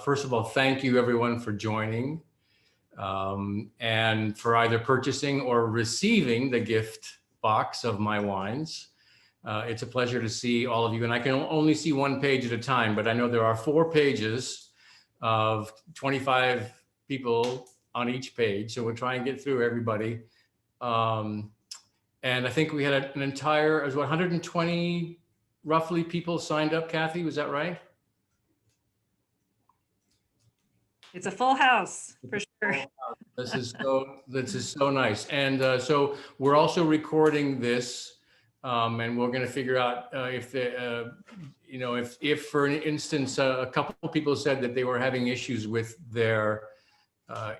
First of all, thank you everyone for joining and for either purchasing or receiving the gift box of my wines. It's a pleasure to see all of you, and I can only see one page at a time, but I know there are 4 pages of 25 people on each page, so we'll try and get through everybody. And I think we had an entire, it was 120 roughly people signed up, Kathy, was that right? It's a full house for sure. This is so nice. And so we're also recording this, and we're going to figure out if for instance, a couple of people said that they were having issues with their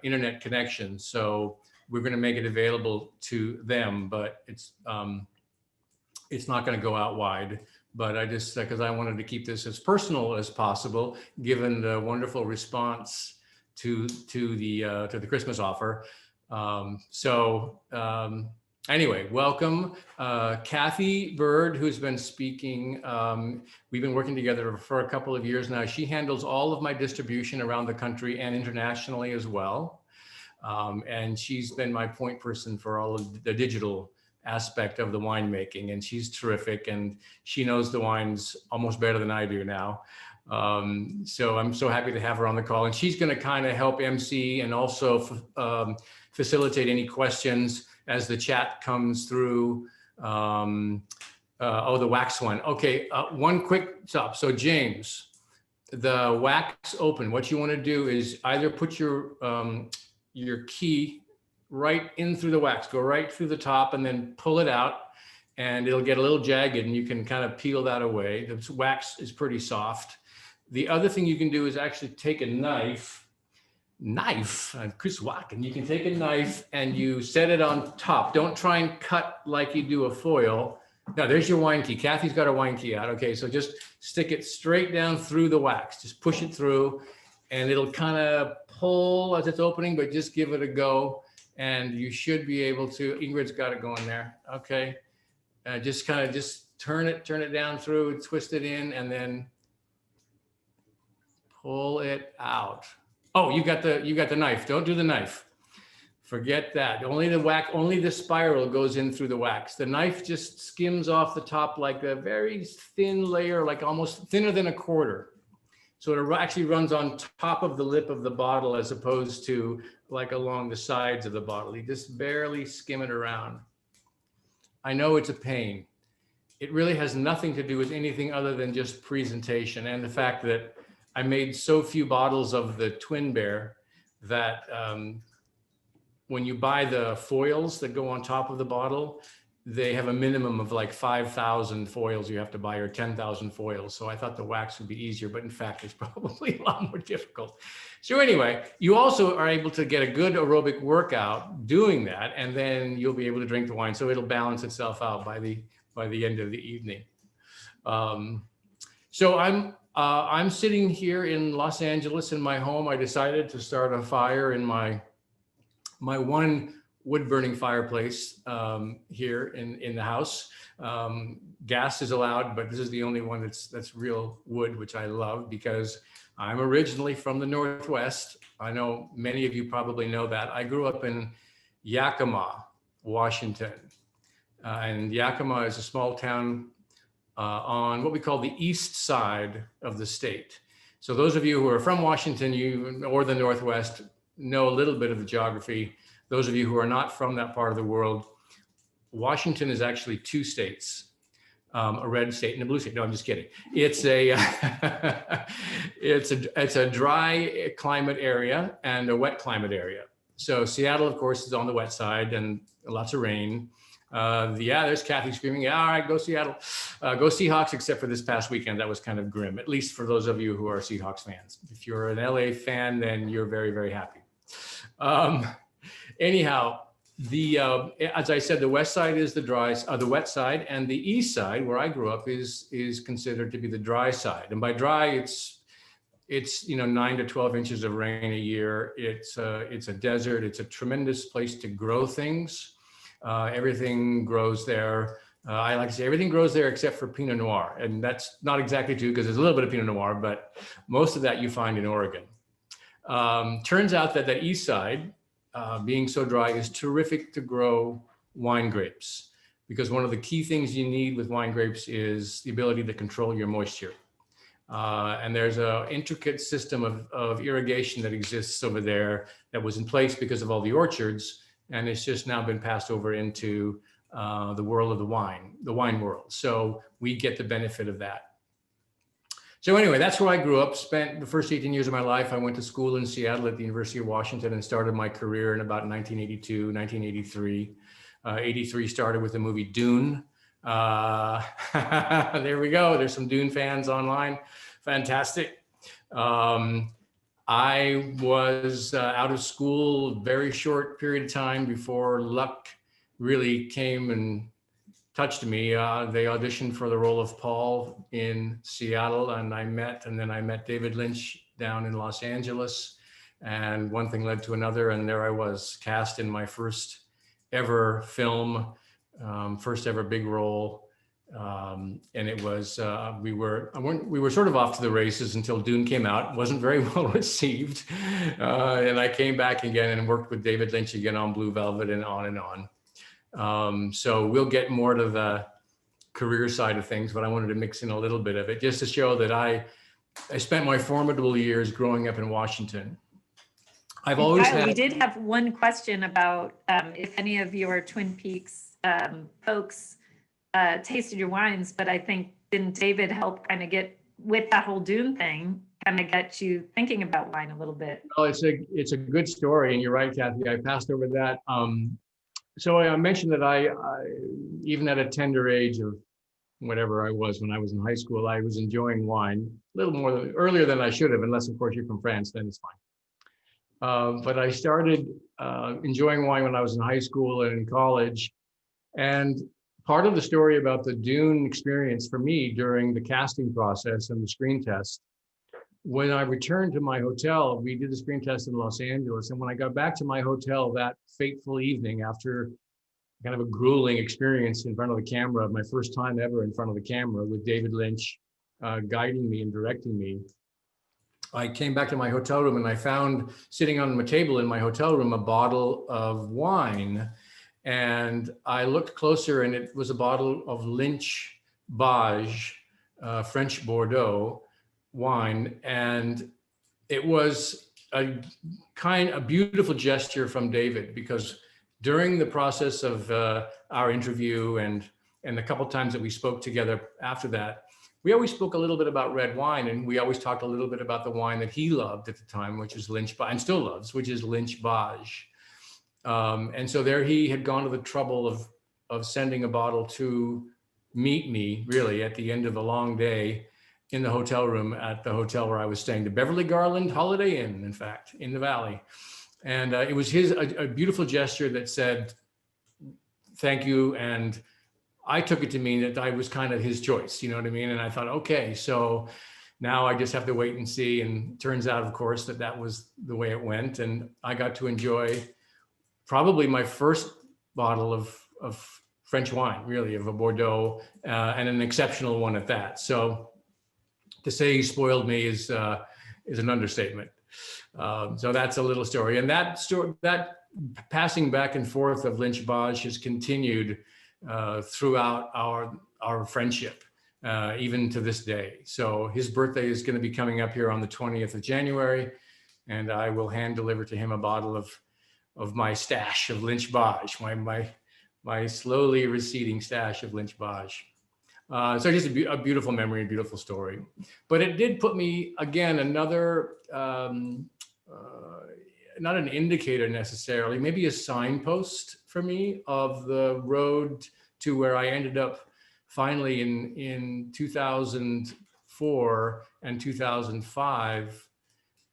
internet connection. So we're going to make it available to them, but it's not going to go out wide. But I just, because I wanted to keep this as personal as possible, given the wonderful response to the Christmas offer. Anyway, welcome. Kathy Bird, who's been speaking, we've been working together for a couple of years now. She handles all of my distribution around the country and internationally as well. And she's been my point person for all of the digital aspect of the winemaking, and she's terrific, and she knows the wines almost better than I do now. So I'm so happy to have her on the call, and she's going to kind of help MC and also facilitate any questions as the chat comes through. The wax one. Okay, one quick stop. So James, the wax open, what you want to do is either put your key right in through the wax, go right through the top and then pull it out, and it'll get a little jagged and you can kind of peel that away. The wax is pretty soft. The other thing you can do is actually take a knife, Chris Wack, and you can take a knife and you set it on top. Don't try and cut like you do a foil. Now there's your wine key. Kathy's got her wine key out. Okay, so just stick it straight down through the wax. Just push it through and it'll kind of pull as it's opening, but just give it a go. And you should be able to, Ingrid's got it going there. Okay, just kind of turn it down through, twist it in, and then pull it out. Oh, you got the knife. Don't do the knife. Forget that. Only the spiral goes in through the wax. The knife just skims off the top like a very thin layer, like almost thinner than a quarter. So it actually runs on top of the lip of the bottle as opposed to like along the sides of the bottle. You just barely skim it around. I know it's a pain. It really has nothing to do with anything other than just presentation and the fact that I made so few bottles of the Twin Bear that when you buy the foils that go on top of the bottle, they have a minimum of like 5,000 foils you have to buy, or 10,000 foils. So I thought the wax would be easier, but in fact, it's probably a lot more difficult. So anyway, you also are able to get a good aerobic workout doing that, and then you'll be able to drink the wine. So it'll balance itself out by the end of the evening. So I'm sitting here in Los Angeles in my home. I decided to start a fire in my one wood-burning fireplace here in the house. Gas is allowed, but this is the only one that's real wood, which I love because I'm originally from the Northwest. I know many of you probably know that. I grew up in Yakima, Washington. And Yakima is a small town on what we call the east side of the state. So those of you who are from Washington or the Northwest know a little bit of the geography. Those of you who are not from that part of the world, Washington is actually 2 states, a red state and a blue state. No, I'm just kidding. It's a dry climate area and a wet climate area. So Seattle, of course, is on the wet side and lots of rain. There's Kathy screaming, yeah, all right, go Seattle. Go Seahawks, except for this past weekend. That was kind of grim, at least for those of you who are Seahawks fans. If you're an LA fan, then you're very, very happy. Anyhow, as I said, the west side is the wet side, and the east side, where I grew up, is considered to be the dry side. And by dry, it's 9 to 12 inches of rain a year. It's a desert. It's a tremendous place to grow things. Everything grows there. I like to say everything grows there except for Pinot Noir. And that's not exactly true because there's a little bit of Pinot Noir, but most of that you find in Oregon. Turns out that the east side, being so dry, is terrific to grow wine grapes, because one of the key things you need with wine grapes is the ability to control your moisture. And there's an intricate system of irrigation that exists over there that was in place because of all the orchards, and it's just now been passed over into the world of the wine world. So we get the benefit of that. So anyway, that's where I grew up, spent the first 18 years of my life. I went to school in Seattle at the University of Washington and started my career in about 1982, 1983. 83 started with the movie Dune. There we go. There's some Dune fans online. Fantastic. I was out of school very short period of time before luck really came and touched me. They auditioned for the role of Paul in Seattle, and then I met David Lynch down in Los Angeles, and one thing led to another, and there I was, cast in my first ever film, first ever big role. And it was, we were sort of off to the races until Dune came out. It wasn't very well received. And I came back again and worked with David Lynch again on Blue Velvet and on and on. So we'll get more to the career side of things, but I wanted to mix in a little bit of it just to show that I spent my formidable years growing up in Washington. I've always Kyle, we did have one question about if any of your Twin Peaks folks tasted your wines, but I think didn't David help kind of get with that whole Dune thing, kind of get you thinking about wine a little bit? Well, it's a good story, and you're right, Kathy. I passed over that. So I mentioned that I even at a tender age of whatever I was when I was in high school, I was enjoying wine a little more earlier than I should have, unless of course you're from France, then it's fine. But I started enjoying wine when I was in high school and in college. And part of the story about the Dune experience for me during the casting process and the screen test, when I returned to my hotel, we did the screen test in Los Angeles. And when I got back to my hotel that fateful evening, after kind of a grueling experience in front of the camera, my first time ever in front of the camera with David Lynch guiding me and directing me, I came back to my hotel room and I found sitting on my table in my hotel room a bottle of wine. And I looked closer and it was a bottle of Lynch Bage, French Bordeaux wine. And it was a beautiful gesture from David, because during the process of our interview and the couple times that we spoke together after that, we always spoke a little bit about red wine, and we always talked a little bit about the wine that he loved at the time, which is Lynch Bage, and still loves, which is Lynch Bage. And so there he had gone to the trouble of sending a bottle to meet me, really, at the end of a long day in the hotel room at the hotel where I was staying, the Beverly Garland Holiday Inn, in fact, in the Valley. And it was a beautiful gesture that said, thank you. And I took it to mean that I was kind of his choice, you know what I mean? And I thought, okay, so now I just have to wait and see. And turns out, of course, that was the way it went. And I got to enjoy probably my first bottle of French wine, really, of a Bordeaux, and an exceptional one at that. So to say he spoiled me is an understatement. So that's a little story. And that passing back and forth of Lynch Bage has continued throughout our friendship, even to this day. So his birthday is going to be coming up here on the 20th of January, and I will hand deliver to him a bottle of my stash of Lynch Bage, my slowly receding stash of Lynch Bage. So just a beautiful memory, a beautiful story. But it did put me, again, another, not an indicator necessarily, maybe a signpost for me of the road to where I ended up finally in 2004 and 2005,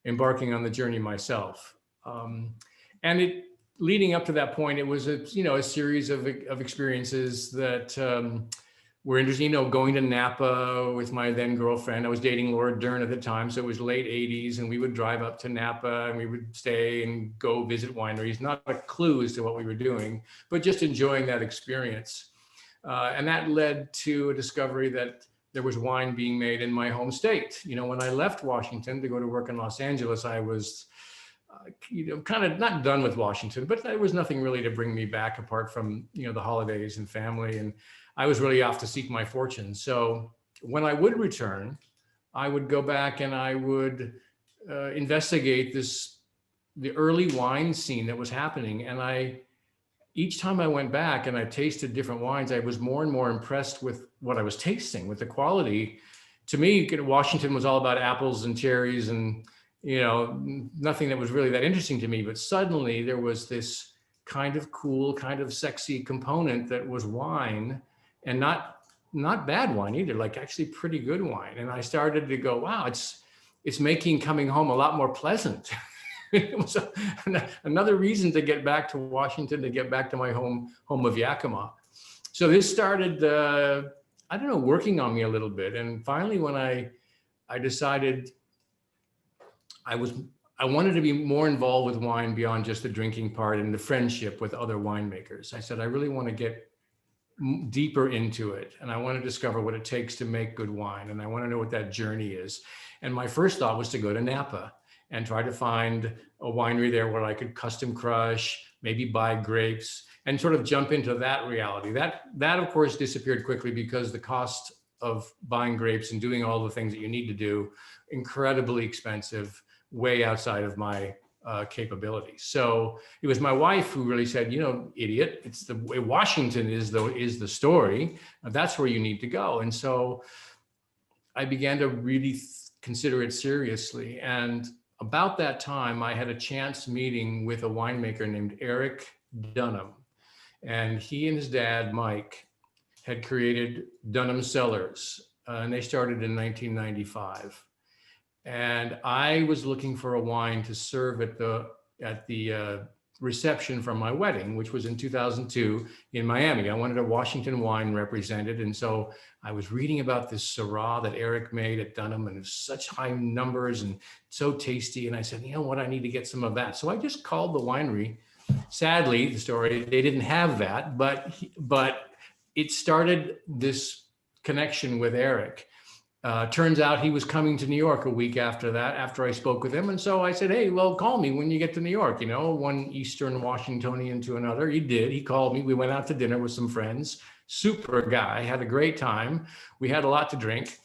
embarking on the journey myself. And it, leading up to that point, it was a series of experiences that were interesting. Going to Napa with my then girlfriend. I was dating Laura Dern at the time, so it was late 80s, and we would drive up to Napa and we would stay and go visit wineries. Not a clue as to what we were doing, but just enjoying that experience. And that led to a discovery that there was wine being made in my home state. You know, when I left Washington to go to work in Los Angeles, I was, kind of not done with Washington, but there was nothing really to bring me back apart from, the holidays and family. And I was really off to seek my fortune. So when I would return, I would go back and I would investigate the early wine scene that was happening. And each time I went back and I tasted different wines, I was more and more impressed with what I was tasting, with the quality. To me, Washington was all about apples and cherries and, nothing that was really that interesting to me. But suddenly there was this kind of cool, kind of sexy component that was wine, and not bad wine either, like actually pretty good wine. And I started to go, wow, it's making coming home a lot more pleasant. It was another reason to get back to Washington, to get back to my home of Yakima. So this started, working on me a little bit. And finally, when I decided I wanted to be more involved with wine beyond just the drinking part and the friendship with other winemakers, I said, I really want to get deeper into it. And I want to discover what it takes to make good wine. And I want to know what that journey is. And my first thought was to go to Napa and try to find a winery there where I could custom crush, maybe buy grapes, and sort of jump into that reality. That of course disappeared quickly because the cost of buying grapes and doing all the things that you need to do, incredibly expensive, way outside of my capabilities. So it was my wife who really said, idiot, it's the way Washington is the story. That's where you need to go. And so I began to really consider it seriously. And about that time, I had a chance meeting with a winemaker named Eric Dunham. And he and his dad, Mike, had created Dunham Cellars, and they started in 1995. And I was looking for a wine to serve at the reception from my wedding, which was in 2002 in Miami. I wanted a Washington wine represented. And so I was reading about this Syrah that Eric made at Dunham, and it was such high numbers and so tasty. And I said, you know what, I need to get some of that. So I just called the winery. Sadly, the story, they didn't have that, but it started this connection with Eric. Turns out he was coming to New York a week after that, after I spoke with him. And so I said, hey, well, call me when you get to New York, one Eastern Washingtonian to another. He did. He called me. We went out to dinner with some friends. Super guy. Had a great time. We had a lot to drink.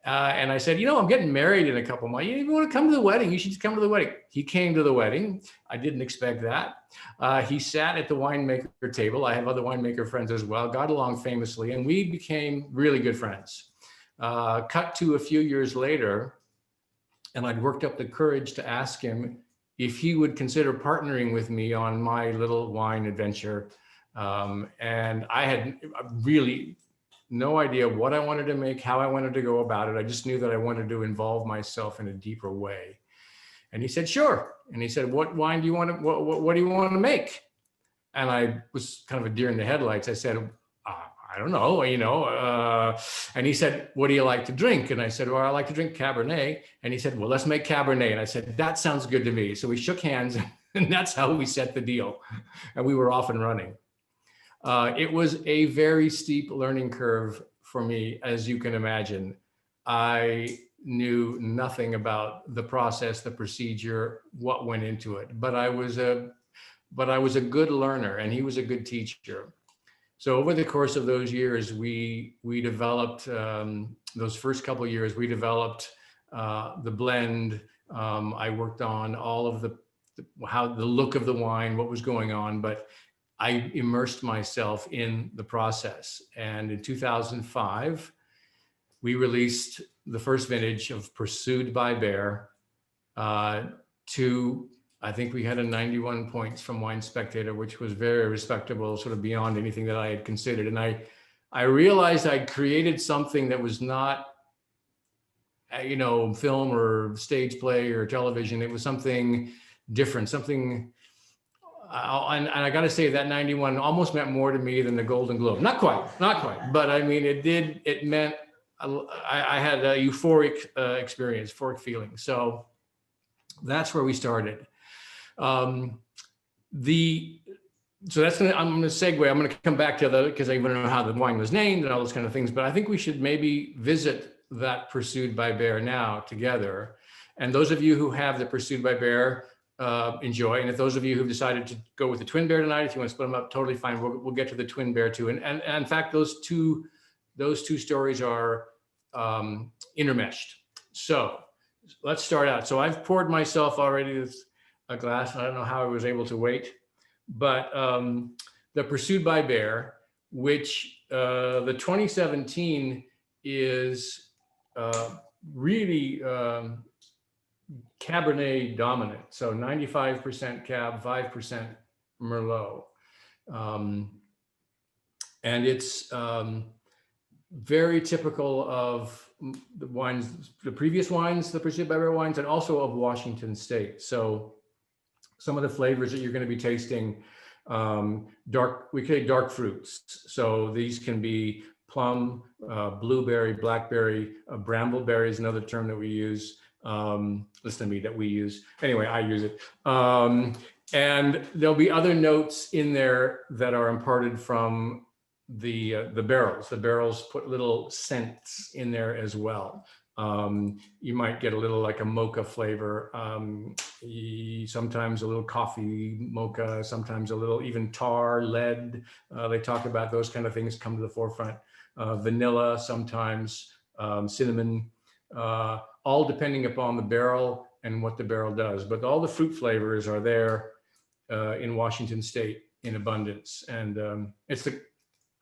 And I said, I'm getting married in a couple months. You want to come to the wedding? You should just come to the wedding. He came to the wedding. I didn't expect that. He sat at the winemaker table. I have other winemaker friends as well. Got along famously. And we became really good friends. Cut to a few years later, and I'd worked up the courage to ask him if he would consider partnering with me on my little wine adventure. And I had really no idea what I wanted to make, how I wanted to go about it. I just knew that I wanted to involve myself in a deeper way. And he said, sure. And he said, what wine do you want to, what do you want to make? And I was kind of a deer in the headlights. I said, I don't know, and he said, what do you like to drink? And I said, well, I like to drink Cabernet. And he said, well, let's make Cabernet. And I said, that sounds good to me. So we shook hands, and that's how we set the deal. And we were off and running. It was a very steep learning curve for me, as you can imagine. I knew nothing about the process, the procedure, what went into it. But I was a good learner, and he was a good teacher. So over the course of those years, we developed, those first couple of years, we developed the blend. I worked on all of the look of the wine, what was going on, but I immersed myself in the process. And in 2005, we released the first vintage of Pursued by Bear to, I think we had a 91 points from Wine Spectator, which was very respectable, sort of beyond anything that I had considered. And I realized I'd created something that was not, film or stage play or television. It was something different, something, and I got to say that 91 almost meant more to me than the Golden Globe. Not quite, but I mean, it meant, I had a euphoric experience, euphoric feeling. So that's where we started. The so that's I'm going to segue. I'm going to come back to the, because I want to know how the wine was named and all those kind of things. But I think we should maybe visit that Pursued by Bear now together. And those of you who have the Pursued by Bear, enjoy. And if those of you who've decided to go with the Twin Bear tonight, if you want to split them up, totally fine. We'll get to the Twin Bear too. And in fact, those two stories are intermeshed. So let's start out. So I've poured myself already a glass. I don't know how I was able to wait. But the Pursued by Bear, which the 2017 is really Cabernet dominant. So 95% Cab, 5% Merlot. And it's very typical of the wines, the previous wines, the Pursued by Bear wines, and also of Washington State. So some of the flavors that you're going to be tasting, we say dark fruits. So these can be plum, blueberry, blackberry, brambleberry is another term that we use. Listen to me, that we use. Anyway, I use it. And there'll be other notes in there that are imparted from the barrels. The barrels put little scents in there as well. You might get a little like a mocha flavor, sometimes a little coffee mocha, sometimes a little even tar, lead. They talk about those kind of things come to the forefront. Vanilla, sometimes cinnamon, all depending upon the barrel and what the barrel does. But all the fruit flavors are there in Washington State in abundance. And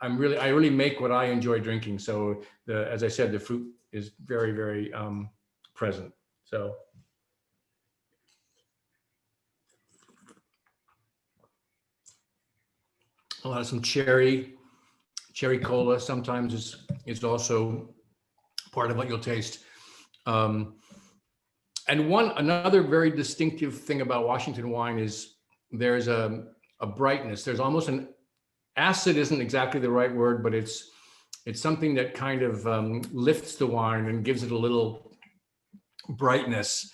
I really make what I enjoy drinking. So as I said, the fruit is very, very present. So a lot of some cherry cola sometimes is also part of what you'll taste. And another very distinctive thing about Washington wine is there's a brightness. There's almost an acid isn't exactly the right word, but it's something that kind of lifts the wine and gives it a little brightness.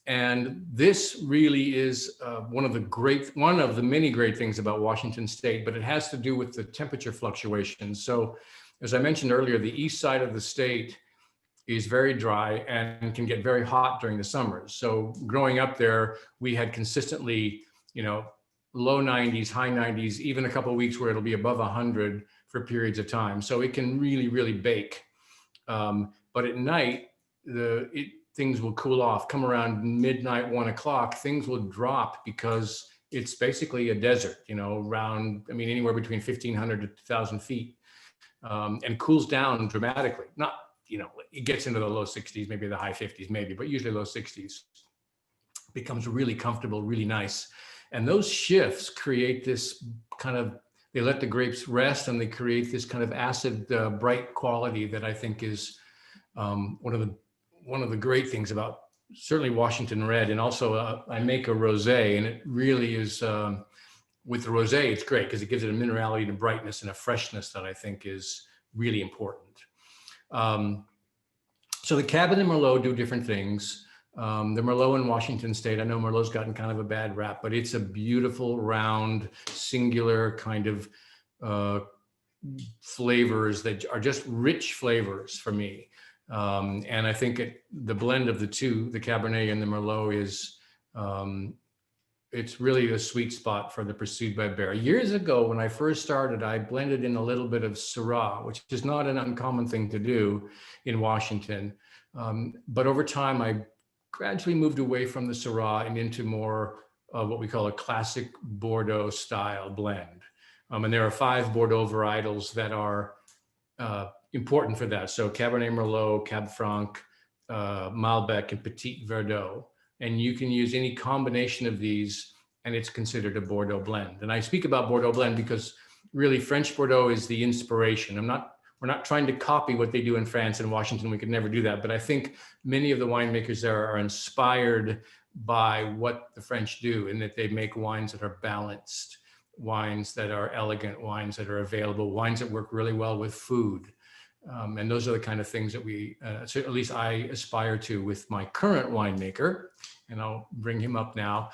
And this really is one of the many great things about Washington State, but it has to do with the temperature fluctuations. So as I mentioned earlier, the east side of the state is very dry and can get very hot during the summers. So growing up there, we had consistently, low 90s, high 90s, even a couple of weeks where it'll be above 100 for periods of time. So it can really, really bake. But at night, things will cool off. Come around midnight, 1 o'clock, things will drop because it's basically a desert, anywhere between 1,500 to 2,000 feet, and cools down dramatically. Not, it gets into the low 60s, maybe the high 50s, maybe, but usually low 60s. Becomes really comfortable, really nice. And those shifts create this kind of, they let the grapes rest and they create this kind of acid, bright quality that I think is one of the great things about certainly Washington Red. And also I make a rosé, and it really is, with the rosé, it's great because it gives it a minerality and a brightness and a freshness that I think is really important. So the Cabernet and Merlot do different things. The Merlot in Washington State, I know Merlot's gotten kind of a bad rap, but it's a beautiful, round, singular kind of flavors that are just rich flavors for me. And I think the blend of the two, the Cabernet and the Merlot, is it's really a sweet spot for the Pursued by Bear. Years ago, when I first started, I blended in a little bit of Syrah, which is not an uncommon thing to do in Washington. But over time, I gradually moved away from the Syrah and into more of what we call a classic Bordeaux style blend. And there are 5 Bordeaux varietals that are important for that. So Cabernet Merlot, Cab Franc, Malbec, and Petit Verdot. And you can use any combination of these and it's considered a Bordeaux blend. And I speak about Bordeaux blend because really French Bordeaux is the inspiration. We're not trying to copy what they do in France and Washington. We could never do that. But I think many of the winemakers there are inspired by what the French do, in that they make wines that are balanced, wines that are elegant, wines that are available, wines that work really well with food. And those are the kind of things that so at least I aspire to with my current winemaker, and I'll bring him up now.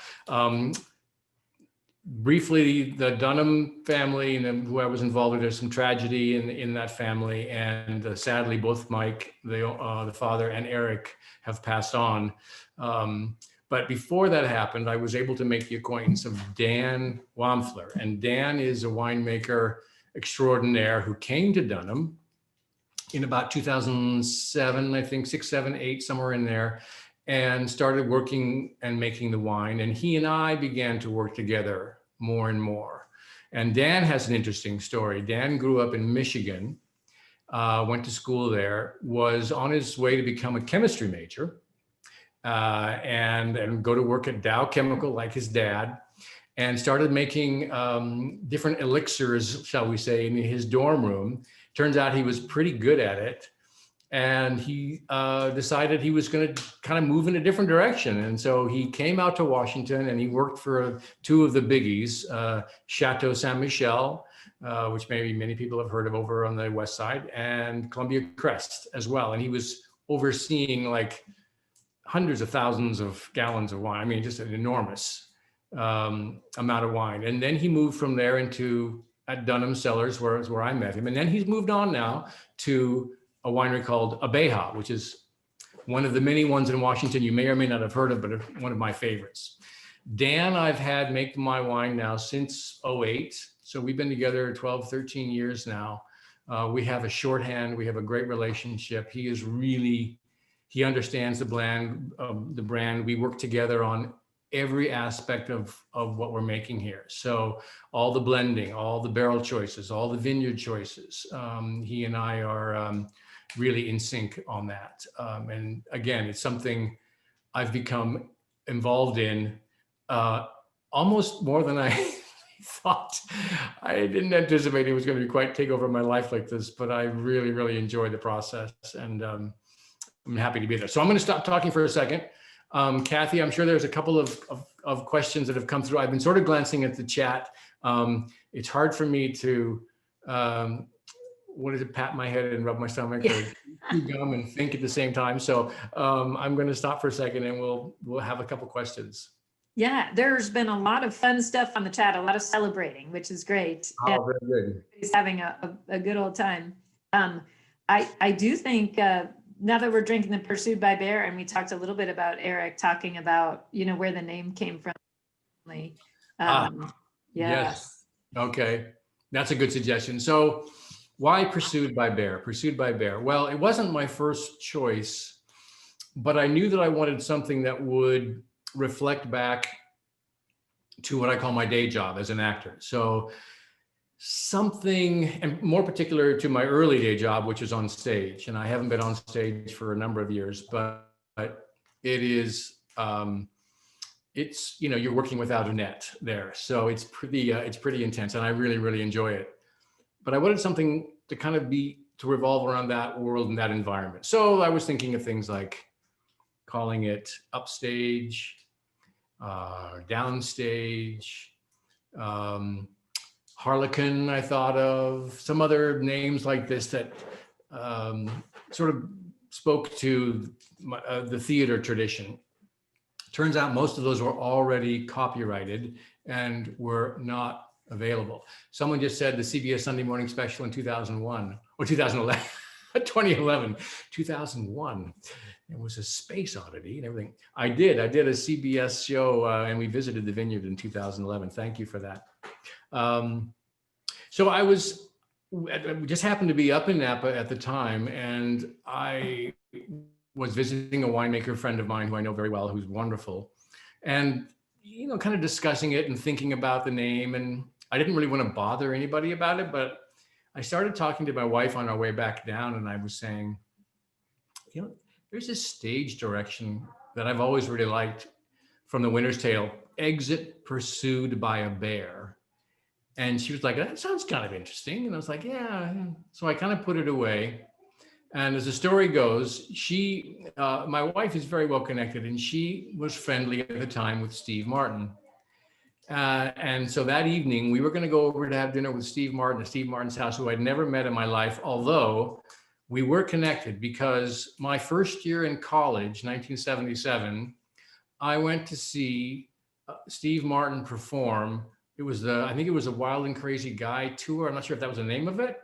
briefly, the Dunham family and then who I was involved with, there's some tragedy in that family. And sadly, both Mike, the father, and Eric have passed on. But before that happened, I was able to make the acquaintance of Dan Wamfler. And Dan is a winemaker extraordinaire who came to Dunham in about 2007, I think, 6, 7, 8, somewhere in there, and started working and making the wine. And he and I began to work together more and more. And Dan has an interesting story. Dan grew up in Michigan, went to school there, was on his way to become a chemistry major, and go to work at Dow Chemical like his dad, and started making different elixirs, shall we say, in his dorm room. Turns out he was pretty good at it. And he decided he was going to kind of move in a different direction. And so he came out to Washington and he worked for two of the biggies, Chateau Saint Michel, which maybe many people have heard of over on the west side, and Columbia Crest as well. And he was overseeing like hundreds of thousands of gallons of wine. I mean, just an enormous amount of wine. And then he moved from there into at Dunham Cellars, where I met him. And then he's moved on now to a winery called Abeja, which is one of the many ones in Washington you may or may not have heard of, but one of my favorites. Dan, I've had make my wine now since '08. So we've been together 12, 13 years now. We have a shorthand. We have a great relationship. He understands the brand. We work together on every aspect of what we're making here. So all the blending, all the barrel choices, all the vineyard choices. He and I are really in sync on that. And again, it's something I've become involved in almost more than I thought. I didn't anticipate it was going to take over my life like this, but I really, really enjoy the process, and I'm happy to be there. So I'm going to stop talking for a second. Kathy, I'm sure there's a couple of questions that have come through. I've been sort of glancing at the chat. It's hard for me to, pat my head and rub my stomach, or chew gum and think at the same time. So I'm going to stop for a second and we'll have a couple questions. Yeah, there's been a lot of fun stuff on the chat, a lot of celebrating, which is great. Oh, very good. He's having a good old time. I do think now that we're drinking the Pursued by Bear, and we talked a little bit about Eric talking about, where the name came from. Yes. Okay. That's a good suggestion. So why Pursued by Bear? Pursued by Bear. Well, it wasn't my first choice, but I knew that I wanted something that would reflect back to what I call my day job as an actor. So something, and more particular to my early day job, which is on stage. And I haven't been on stage for a number of years, but it is, you're working without a net there. So it's pretty intense, and I really, really enjoy it. But I wanted something to kind of to revolve around that world and that environment. So I was thinking of things like calling it upstage, downstage, Harlequin, I thought of some other names like this that sort of spoke to the theater tradition. Turns out most of those were already copyrighted and were not available. Someone just said the CBS Sunday Morning Special in 2001 or 2011, 2011, 2001. It was a space oddity and everything. I did a CBS show and we visited the vineyard in 2011. Thank you for that. So I just happened to be up in Napa at the time, and I was visiting a winemaker friend of mine who I know very well, who's wonderful, and kind of discussing it and thinking about the name. And I didn't really want to bother anybody about it, but I started talking to my wife on our way back down, and I was saying, there's this stage direction that I've always really liked from The Winter's Tale, Exit Pursued by a Bear. And she was like, that sounds kind of interesting. And I was like, yeah. So I kind of put it away. And as the story goes, my wife is very well connected, and she was friendly at the time with Steve Martin. And so that evening we were going to go over to have dinner with Steve Martin at Steve Martin's house, who I'd never met in my life, although we were connected because my first year in college, 1977, I went to see Steve Martin perform. I think it was a Wild and Crazy Guy tour. I'm not sure if that was the name of it,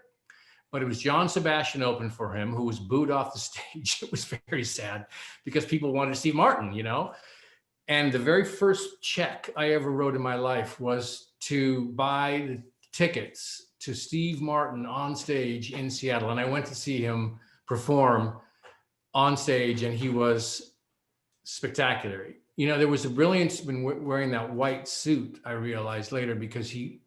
but it was John Sebastian opened for him, who was booed off the stage. It was very sad because people wanted to see Martin, you know? And the very first check I ever wrote in my life was to buy the tickets to Steve Martin on stage in Seattle. And I went to see him perform on stage, and he was spectacular. You know, there was a brilliance in wearing that white suit, I realized later, because he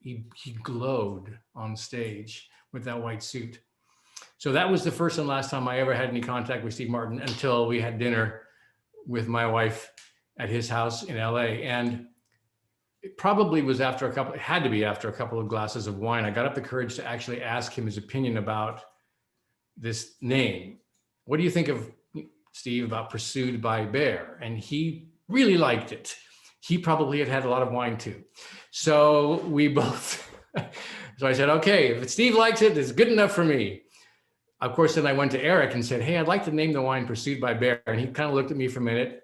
glowed on stage with that white suit. So that was the first and last time I ever had any contact with Steve Martin until we had dinner with my wife at his house in LA. And it probably was after it had to be after a couple of glasses of wine, I got up the courage to actually ask him his opinion about this name. What do you think of, Steve, about Pursued by Bear? And he really liked it. He probably had a lot of wine too. So we both, so I said, okay, if Steve likes it, it's good enough for me. Of course, then I went to Eric and said, hey, I'd like to name the wine Pursued by Bear. And he kind of looked at me for a minute,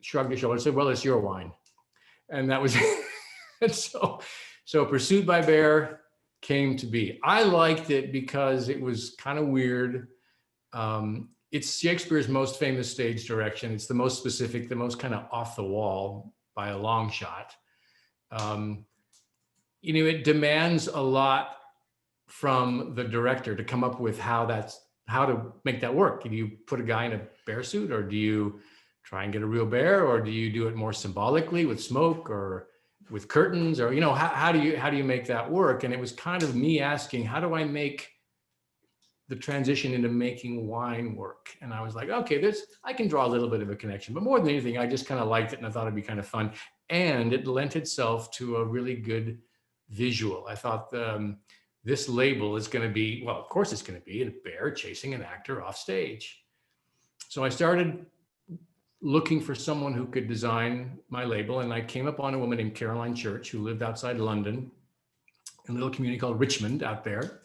shrugged his shoulders, and said, well, it's your wine. And that was it. So Pursued by Bear came to be. I liked it because it was kind of weird. It's Shakespeare's most famous stage direction. It's the most specific, the most kind of off the wall by a long shot. You know, it demands a lot from the director to come up with how to make that work. Do you put a guy in a bear suit, or do you try and get a real bear, or do you do it more symbolically with smoke or with curtains, or, you know, how do you make that work? And it was kind of me asking, how do I make the transition into making wine work? And I was like, okay, I can draw a little bit of a connection, but more than anything, I just kind of liked it and I thought it'd be kind of fun. And it lent itself to a really good visual. I thought this label is going to be, well, of course it's going to be a bear chasing an actor off stage. So I started looking for someone who could design my label. And I came upon a woman named Caroline Church, who lived outside London in a little community called Richmond out there.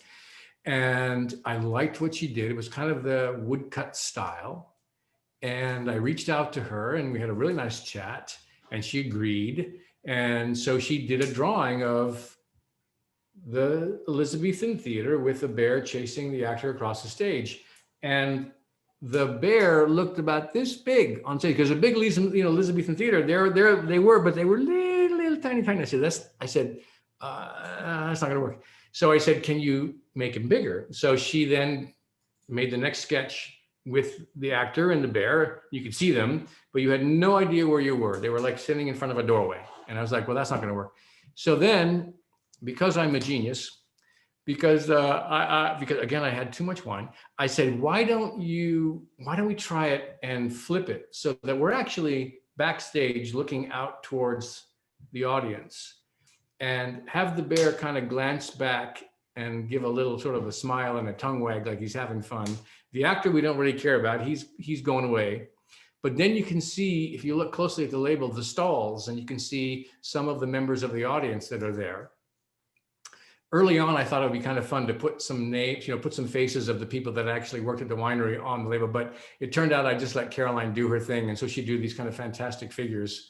And I liked what she did. It was kind of the woodcut style. And I reached out to her and we had a really nice chat, and she agreed. And so she did a drawing of the Elizabethan theater with a bear chasing the actor across the stage. And the bear looked about this big on stage, because a big, Elizabethan theater, they were little tiny. I said, that's not gonna work. So I said, can you make him bigger? So she then made the next sketch with the actor and the bear. You could see them, but you had no idea where you were. They were like sitting in front of a doorway. And I was like, well, that's not gonna work. So then, because I'm a genius, because again, I had too much wine, I said, why don't we try it and flip it so that we're actually backstage looking out towards the audience, and have the bear kind of glance back and give a little sort of a smile and a tongue wag like he's having fun. The actor we don't really care about, he's going away. But then you can see, if you look closely at the label, the stalls, and you can see some of the members of the audience that are there. Early on, I thought it would be kind of fun to put some names, put some faces of the people that actually worked at the winery on the label, but it turned out I just let Caroline do her thing. And so she'd do these kind of fantastic figures.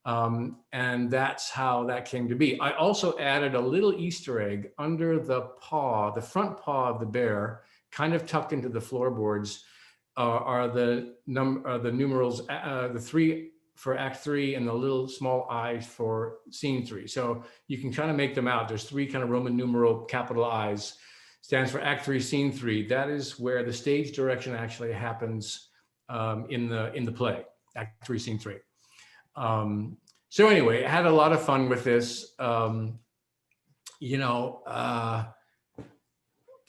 And that's how that came to be. I also added a little Easter egg under the front paw of the bear, kind of tucked into the floorboards, are the numerals, the 3 for Act 3 and the little small I for Scene 3. So you can kind of make them out. There's 3 kind of Roman numeral capital I's, stands for Act 3, Scene 3. That is where the stage direction actually happens in the play, Act 3, Scene 3. So anyway, I had a lot of fun with this.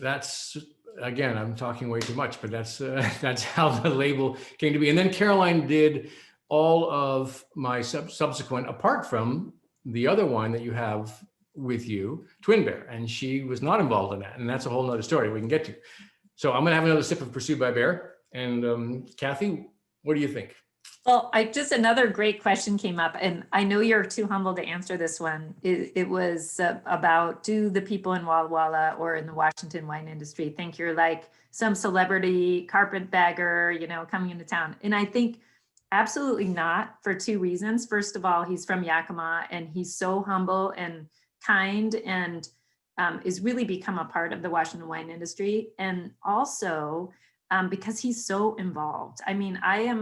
That's, again, I'm talking way too much, but that's how the label came to be. And then Caroline did all of my subsequent, apart from the other wine that you have with you, Twin Bear, and she was not involved in that. And that's a whole nother story we can get to. So I'm gonna have another sip of Pursued by Bear. And Kathy, what do you think? Well, another great question came up, and I know you're too humble to answer this one. It was about, do the people in Walla Walla or in the Washington wine industry think you're like some celebrity carpetbagger, coming into town? And I think Absolutely not, for two reasons. First of all, he's from Yakima and he's so humble and kind, and is really become a part of the Washington wine industry. And also because he's so involved. I mean, I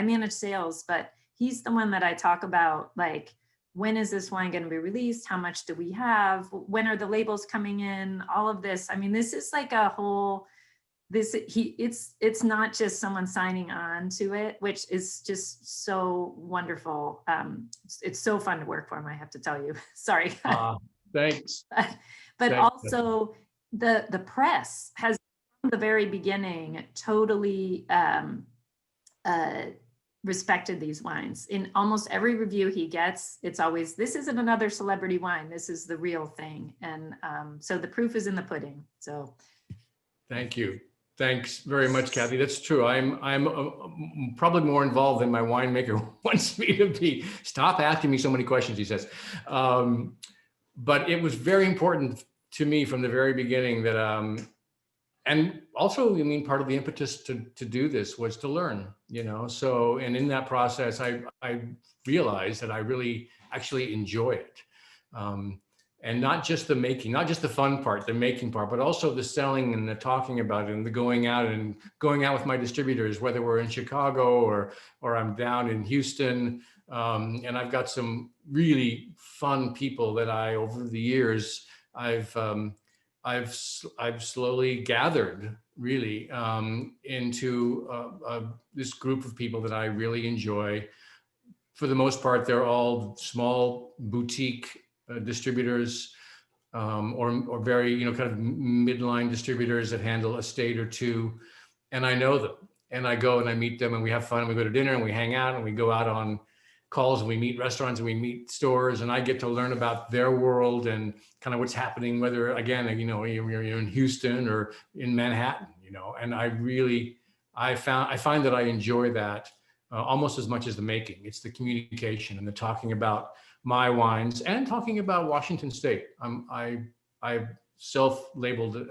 manage sales, but he's the one that I talk about, like, when is this wine going to be released? How much do we have? When are the labels coming in? All of this. I mean, this is like a whole, it's not just someone signing on to it, which is just so wonderful. It's so fun to work for him, I have to tell you. Sorry. Thanks. But Thanks. also the press has from the very beginning totally respected these wines. In almost every review he gets, it's always, this isn't another celebrity wine, this is the real thing. And so the proof is in the pudding. So thank you. Thanks very much, Kathy. That's true. I'm probably more involved than my winemaker wants me to be. Stop asking me so many questions, he says. But it was very important to me from the very beginning that, and also, I mean, part of the impetus to do this was to learn, you know. So, and in that process, I realized that I really actually enjoy it. And not just the making, not just the fun part, the making part, but also the selling and the talking about it and the going out with my distributors, whether we're in Chicago or I'm down in Houston. And I've got some really fun people that over the years, I've slowly gathered really into this group of people that I really enjoy. For the most part, they're all small boutique distributors, or very, you know, kind of midline distributors that handle a state or two. And I know them, and I go and I meet them, and we have fun, and we go to dinner and we hang out and we go out on calls and we meet restaurants and we meet stores, and I get to learn about their world and kind of what's happening, whether, again, you know, you're in Houston or in Manhattan, you know. And I find that I enjoy that almost as much as the making. It's the communication and the talking about my wines and talking about Washington State. I self-labeled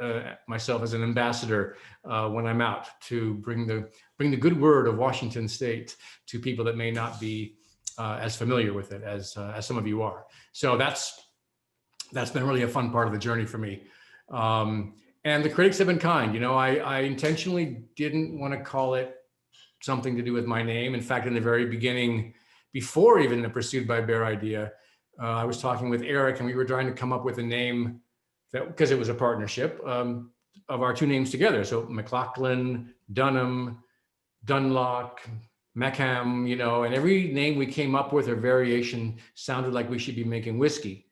myself as an ambassador when I'm out to bring the good word of Washington State to people that may not be as familiar with it as some of you are. So that's been really a fun part of the journey for me. And the critics have been kind. You know, I intentionally didn't want to call it something to do with my name. In fact, in the very beginning, before even the Pursued by Bear idea, I was talking with Eric, and we were trying to come up with a name that, because it was a partnership of our two names together. So MacLachlan, Dunham, Dunlock, Mackham, you know, and every name we came up with or variation sounded like we should be making whiskey.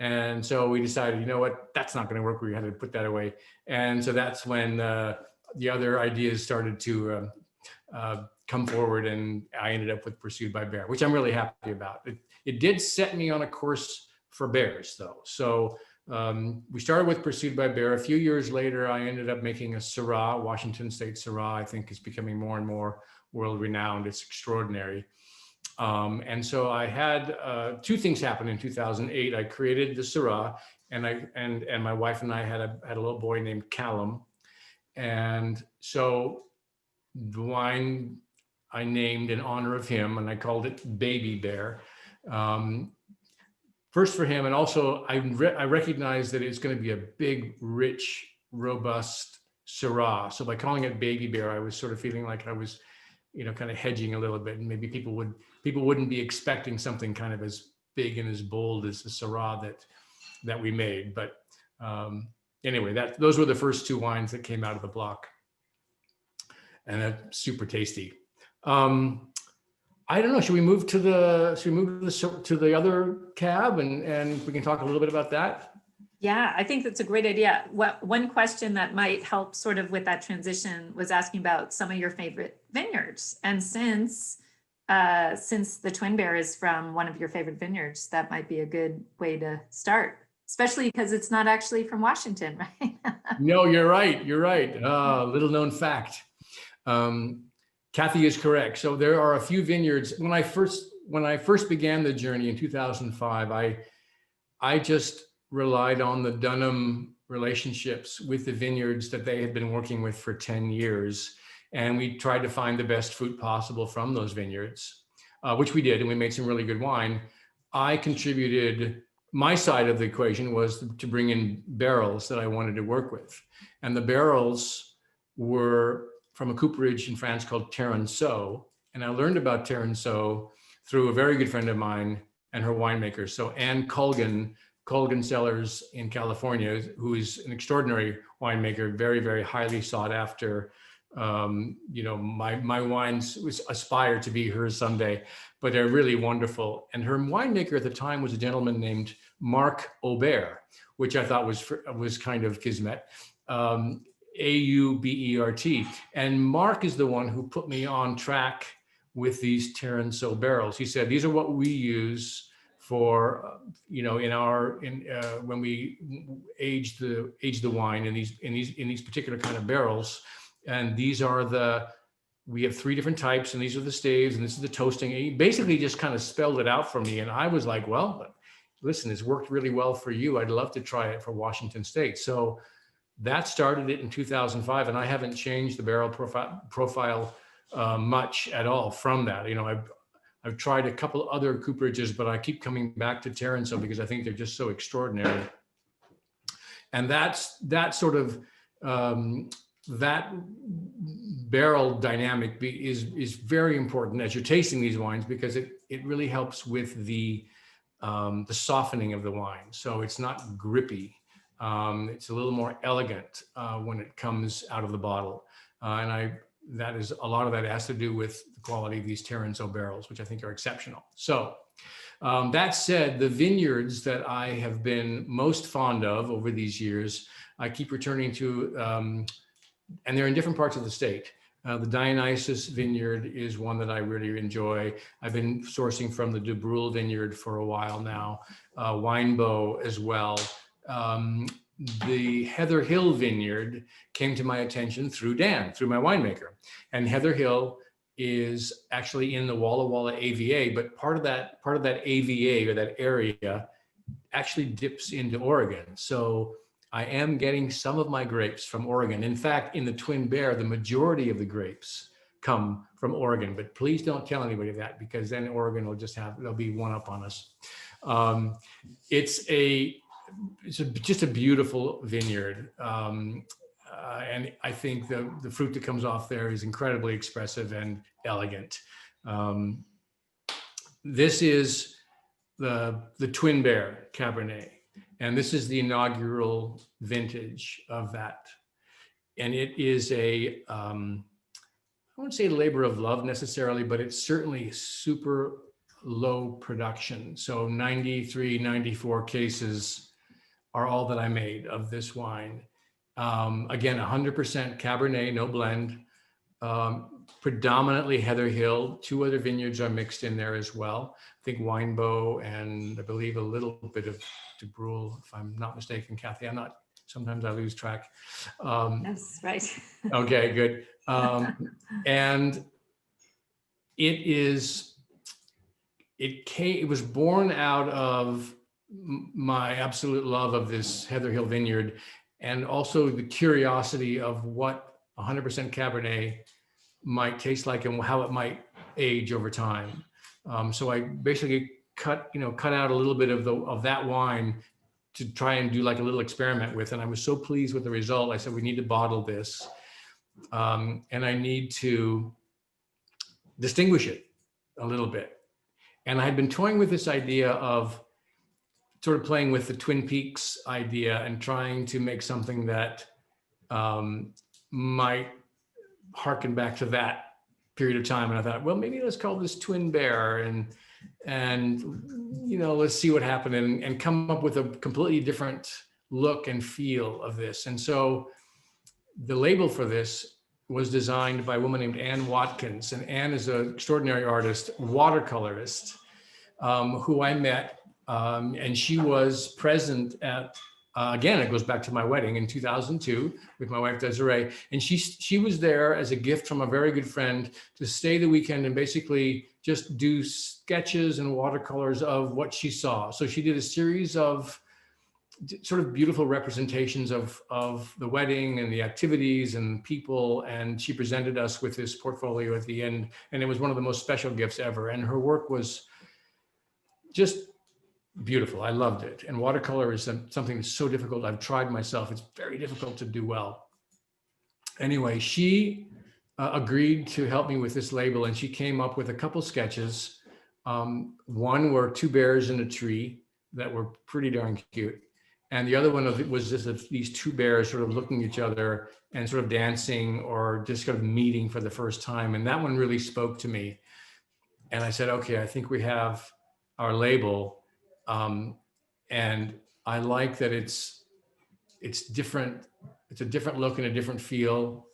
And so we decided, you know what, that's not going to work. We had to put that away. And so that's when the other ideas started to come forward, and I ended up with Pursued by Bear, which I'm really happy about. It did set me on a course for bears, though. So we started with Pursued by Bear. A few years later, I ended up making a Syrah, Washington State Syrah. I think is becoming more and more world-renowned. It's extraordinary. And so I had two things happen in 2008. I created the Syrah, and my wife and I had a little boy named Callum. And so the wine I named in honor of him, and I called it Baby Bear. First for him, and also I recognized that it's going to be a big, rich, robust Syrah. So by calling it Baby Bear, I was sort of feeling like I was, you know, kind of hedging a little bit, and maybe people wouldn't be expecting something kind of as big and as bold as the Syrah that we made. But anyway, those were the first two wines that came out of the block, and that's super tasty. I don't know. Should we move to the other cab, and we can talk a little bit about that? Yeah, I think that's a great idea. One question that might help sort of with that transition was asking about some of your favorite vineyards. And since the Twin Bear is from one of your favorite vineyards, that might be a good way to start, especially because it's not actually from Washington, right? No, you're right. You're right. Little known fact. Kathy is correct. So there are a few vineyards. When I first began the journey in 2005, I just relied on the Dunham relationships with the vineyards that they had been working with for 10 years. And we tried to find the best fruit possible from those vineyards, which we did, and we made some really good wine. I contributed, my side of the equation was to bring in barrels that I wanted to work with. And the barrels were from a cooperage in France called Terenceau. And I learned about Terenceau through a very good friend of mine and her winemaker. So Anne Colgan Cellars in California, who is an extraordinary winemaker, very, very highly sought after. My wines aspire to be hers someday, but they're really wonderful. And her winemaker at the time was a gentleman named Marc Aubert, which I thought was kind of kismet, Aubert. And Marc is the one who put me on track with these Terenceau barrels. He said, these are what we use for, when we age the wine in these particular kind of barrels. And these are we have 3 different types, and these are the staves, and this is the toasting. And he basically just kind of spelled it out for me. And I was like, well, listen, it's worked really well for you. I'd love to try it for Washington State. So that started it in 2005, and I haven't changed the barrel profile much at all from that. I've tried a couple other cooperages, but I keep coming back to Terenceau because I think they're just so extraordinary. And that sort of that barrel dynamic is very important as you're tasting these wines, because it really helps with the softening of the wine. So it's not grippy. It's a little more elegant when it comes out of the bottle. That is, a lot of that has to do with the quality of these Terenceau barrels, which I think are exceptional. So that said, the vineyards that I have been most fond of over these years, I keep returning to, and they're in different parts of the state. The Dionysus Vineyard is one that I really enjoy. I've been sourcing from the De Brule Vineyard for a while now, Winebow as well. The Heather Hill Vineyard came to my attention through Dan, through my winemaker. And Heather Hill is actually in the Walla Walla AVA, but part of that AVA, or that area, actually dips into Oregon. So I am getting some of my grapes from Oregon. In fact, in the Twin Bear, the majority of the grapes come from Oregon, but please don't tell anybody that, because then Oregon will they'll be one up on us. It's just a beautiful vineyard. And I think the fruit that comes off there is incredibly expressive and elegant. This is the Twin Bear Cabernet. And this is the inaugural vintage of that. And it is I wouldn't say labor of love necessarily, but it's certainly super low production. So 93, 94 cases are all that I made of this wine. Again, 100% Cabernet, no blend. Predominantly Heather Hill. 2 other vineyards are mixed in there as well. I think Winebow, and I believe a little bit of De Brule, if I'm not mistaken, Kathy. Sometimes I lose track. That's right. Okay, good. And it was born out of my absolute love of this Heather Hill Vineyard, and also the curiosity of what 100% Cabernet might taste like and how it might age over time. So I basically cut out a little bit of that wine to try and do like a little experiment with. And I was so pleased with the result. I said, we need to bottle this. And I need to distinguish it a little bit. And I had been toying with this idea of sort of playing with the Twin Peaks idea and trying to make something that might harken back to that period of time. And I thought, well, maybe let's call this Twin Bear and let's see what happened and come up with a completely different look and feel of this. And so the label for this was designed by a woman named Anne Watkins. And Anne is an extraordinary artist, watercolorist, who I met. And she was present at, again, it goes back to my wedding in 2002 with my wife Desiree. And she was there as a gift from a very good friend to stay the weekend and basically just do sketches and watercolors of what she saw. So she did a series of sort of beautiful representations of the wedding and the activities and people. And she presented us with this portfolio at the end, and it was one of the most special gifts ever. And her work was just beautiful. I loved it. And watercolor is something that's so difficult. I've tried myself. It's very difficult to do well. Anyway, she agreed to help me with this label, and she came up with a couple sketches. One were two bears in a tree that were pretty darn cute. And the other one was just these two bears sort of looking at each other and sort of dancing or just sort of meeting for the first time. And that one really spoke to me. And I said, okay, I think we have our label. And I like that it's different. It's a different look and a different feel,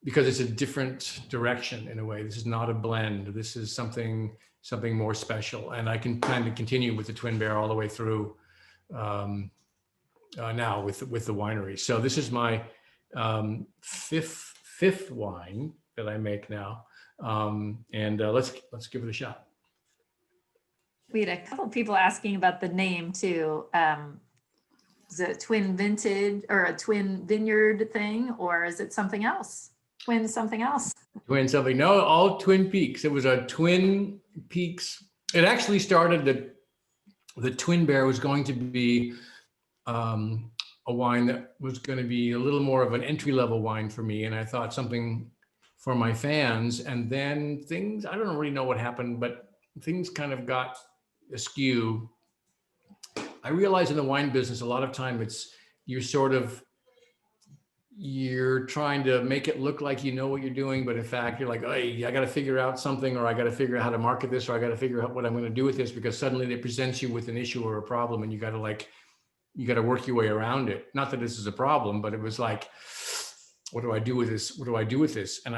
because it's a different direction in a way. This is not a blend. This is something more special. And I can kind of continue with the twin bear all the way through now with the winery. So this is my fifth wine that I make now. And let's give it a shot. We had a couple people asking about the name too. Is it a twin vintage or a twin vineyard thing, or is it something else? Twin something else? Twin something. No, all Twin Peaks. It was a Twin Peaks. It actually started that the Twin Bear was going to be a wine that was going to be a little more of an entry-level wine for me. And I thought something for my fans. And then things, I don't really know what happened, but things kind of got askew. I realize in the wine business, a lot of time you're trying to make it look like you know what you're doing, but in fact, you're like, hey, I got to figure out something, or I got to figure out how to market this, or I got to figure out what I'm going to do with this, because suddenly they present you with an issue or a problem, and you got to work your way around it. Not that this is a problem, but it was like, what do I do with this? What do I do with this? And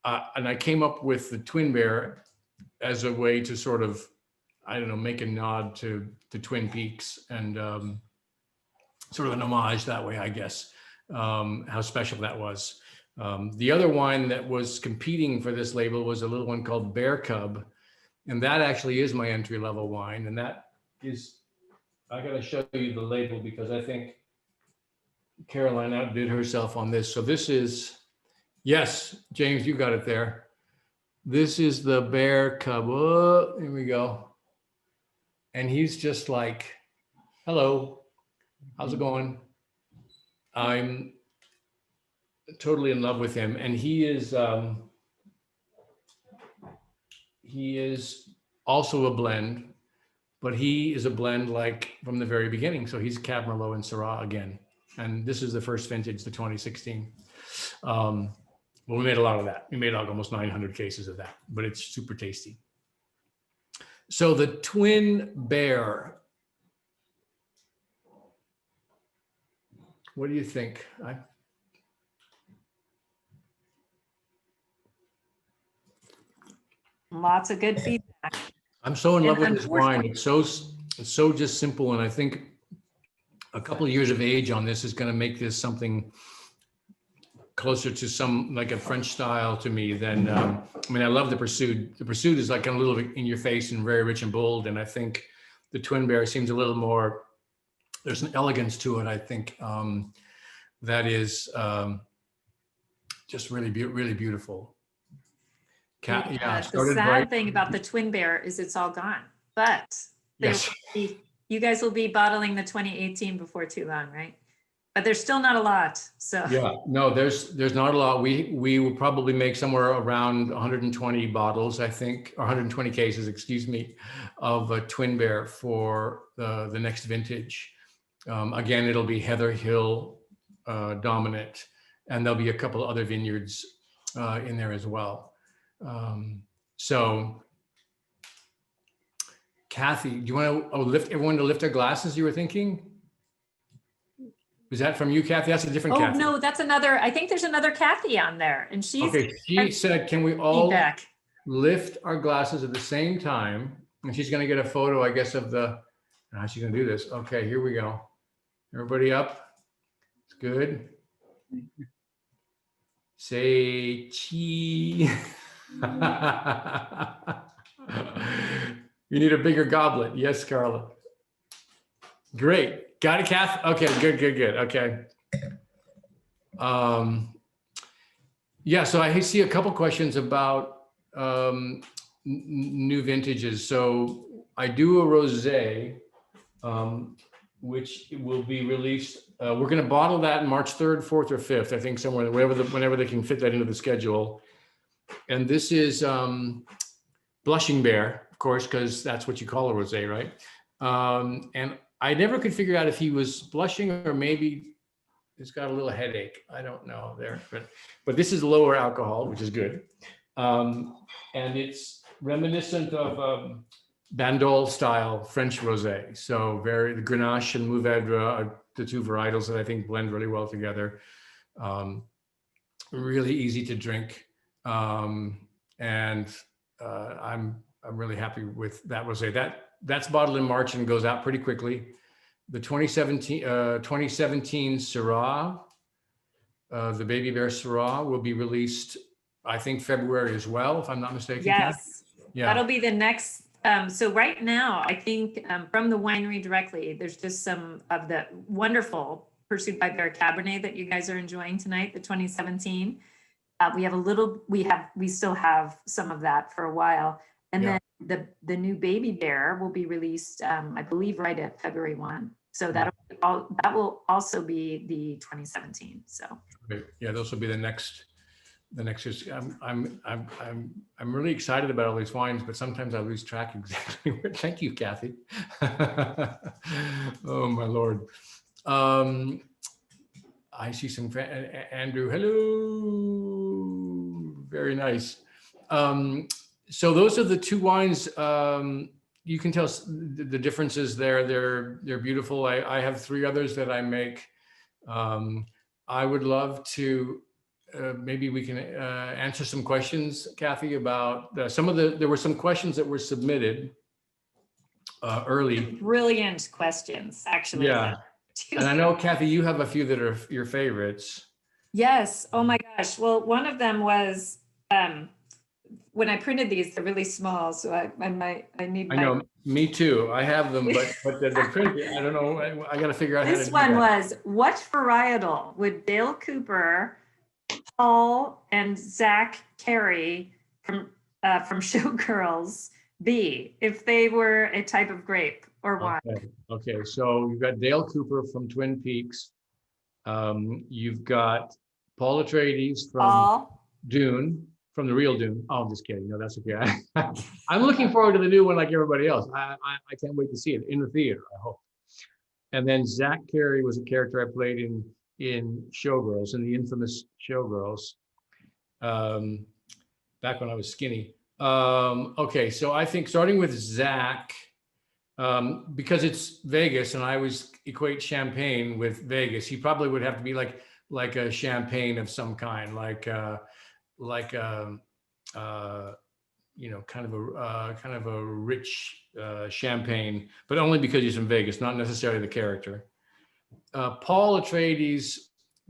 I came up with the Twin Bear as a way to sort of, I don't know, make a nod to Twin Peaks, and sort of an homage that way, I guess. How special that was. The other wine that was competing for this label was a little one called Bear Cub. And that actually is my entry-level wine. And that is, I got to show you the label because I think Caroline outdid herself on this. So this is, yes, James, you got it there. This is the Bear Cub. Oh, here we go. And he's just like, hello, how's it going? I'm totally in love with him, and he is also a blend, but he is a blend like from the very beginning. So he's Cab Merlot and Syrah again, and this is the first vintage, the 2016. Well, we made a lot of that. We made almost 900 cases of that, but it's super tasty. So the Twin Bear. What do you think? Lots of good feedback. I'm so in love with this wine. It's so just simple, and I think a couple of years of age on this is going to make this something closer to some like a French style to me than. I mean, I love the Pursuit. The Pursuit is like a little bit in your face and very rich and bold, and I think the Twin Bear seems a little more. There's an elegance to it, I think, that is just really beautiful. The sad thing about the Twin Bear is it's all gone, but yes. You guys will be bottling the 2018 before too long, right? But there's still not a lot, so. Yeah, no, there's not a lot. We will probably make somewhere around 120 bottles, I think, or 120 cases, excuse me, of a Twin Bear for the next vintage. Again, it'll be Heather Hill dominant, and there'll be a couple other vineyards in there as well. So, Kathy, do you want to lift everyone to lift their glasses? You were thinking? Was that from you, Kathy? That's a different Kathy. Oh no, that's another. I think there's another Kathy on there, and she's okay. She said, "Can we all lift our glasses at the same time?" And she's going to get a photo, I guess, of the. How's she going to do this? Okay, here we go. Everybody up. It's good. Say cheese. You need a bigger goblet. Yes, Carla. Great. Got it, Kath? Okay, good. Okay. Yeah, so I see a couple questions about new vintages. So I do a rosé, which will be released. We're going to bottle that March 3rd, 4th, or 5th, I think somewhere, whenever they can fit that into the schedule. And this is Blushing Bear, of course, because that's what you call a rosé, right? And I never could figure out if he was blushing or maybe he's got a little headache. I don't know there, but this is lower alcohol, which is good. And it's reminiscent of Bandol style French rosé. So the Grenache and Mourvedre are the two varietals that I think blend really well together. Really easy to drink. And I'm really happy with that rosé. That's bottled in March and goes out pretty quickly. The 2017 Syrah, the Baby Bear Syrah, will be released, I think, February as well, if I'm not mistaken. Yes, yeah, that'll be the next. So right now, I think from the winery directly, there's just some of the wonderful Pursued by Bear Cabernet that you guys are enjoying tonight, the 2017. We still have some of that for a while. And then the new Baby Bear will be released, I believe, right at February 1. So that will also be the 2017. So yeah, those will be the next. I'm really excited about all these wines, but sometimes I lose track exactly where. Thank you, Kathy. Oh my Lord. I see some Andrew. Hello. Very nice. So those are the two wines. You can tell the differences there. They're beautiful. I have 3 others that I make. I would love to, maybe we can answer some questions, Kathy, about there were some questions that were submitted early. Brilliant questions, actually. Yeah. And I know, Kathy, you have a few that are your favorites. Yes. Oh my gosh. Well, one of them was, when I printed these, they're really small, so I need. I know, me too. I have them, but the print, I don't know. I got to figure out how to do that. This one was, what varietal would Dale Cooper, Paul, and Zach Carey from Showgirls be if they were a type of grape or wine? Okay. So you've got Dale Cooper from Twin Peaks. You've got Paul Atreides from Dune. From the real Dune. Oh, I'm just kidding. No, that's okay. I'm looking forward to the new one like everybody else. I can't wait to see it in the theater, I hope. And then Zach Carey was a character I played in Showgirls, in the infamous Showgirls, back when I was skinny. Okay, so I think starting with Zach, because it's Vegas and I always equate champagne with Vegas, he probably would have to be like a champagne of some kind, kind of a rich champagne, but only because he's from Vegas, not necessarily the character. Paul Atreides,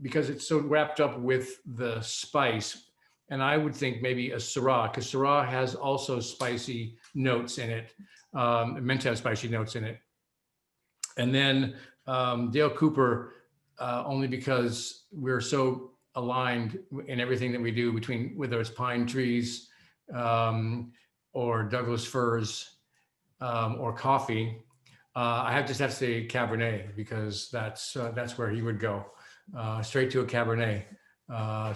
because it's so wrapped up with the spice, and I would think maybe a Syrah, because Syrah has also spicy notes in it, meant to have spicy notes in it. And then Dale Cooper, only because we're so aligned in everything that we do, between whether it's pine trees or Douglas firs or coffee. I just have to say Cabernet, because that's where he would go, straight to a Cabernet,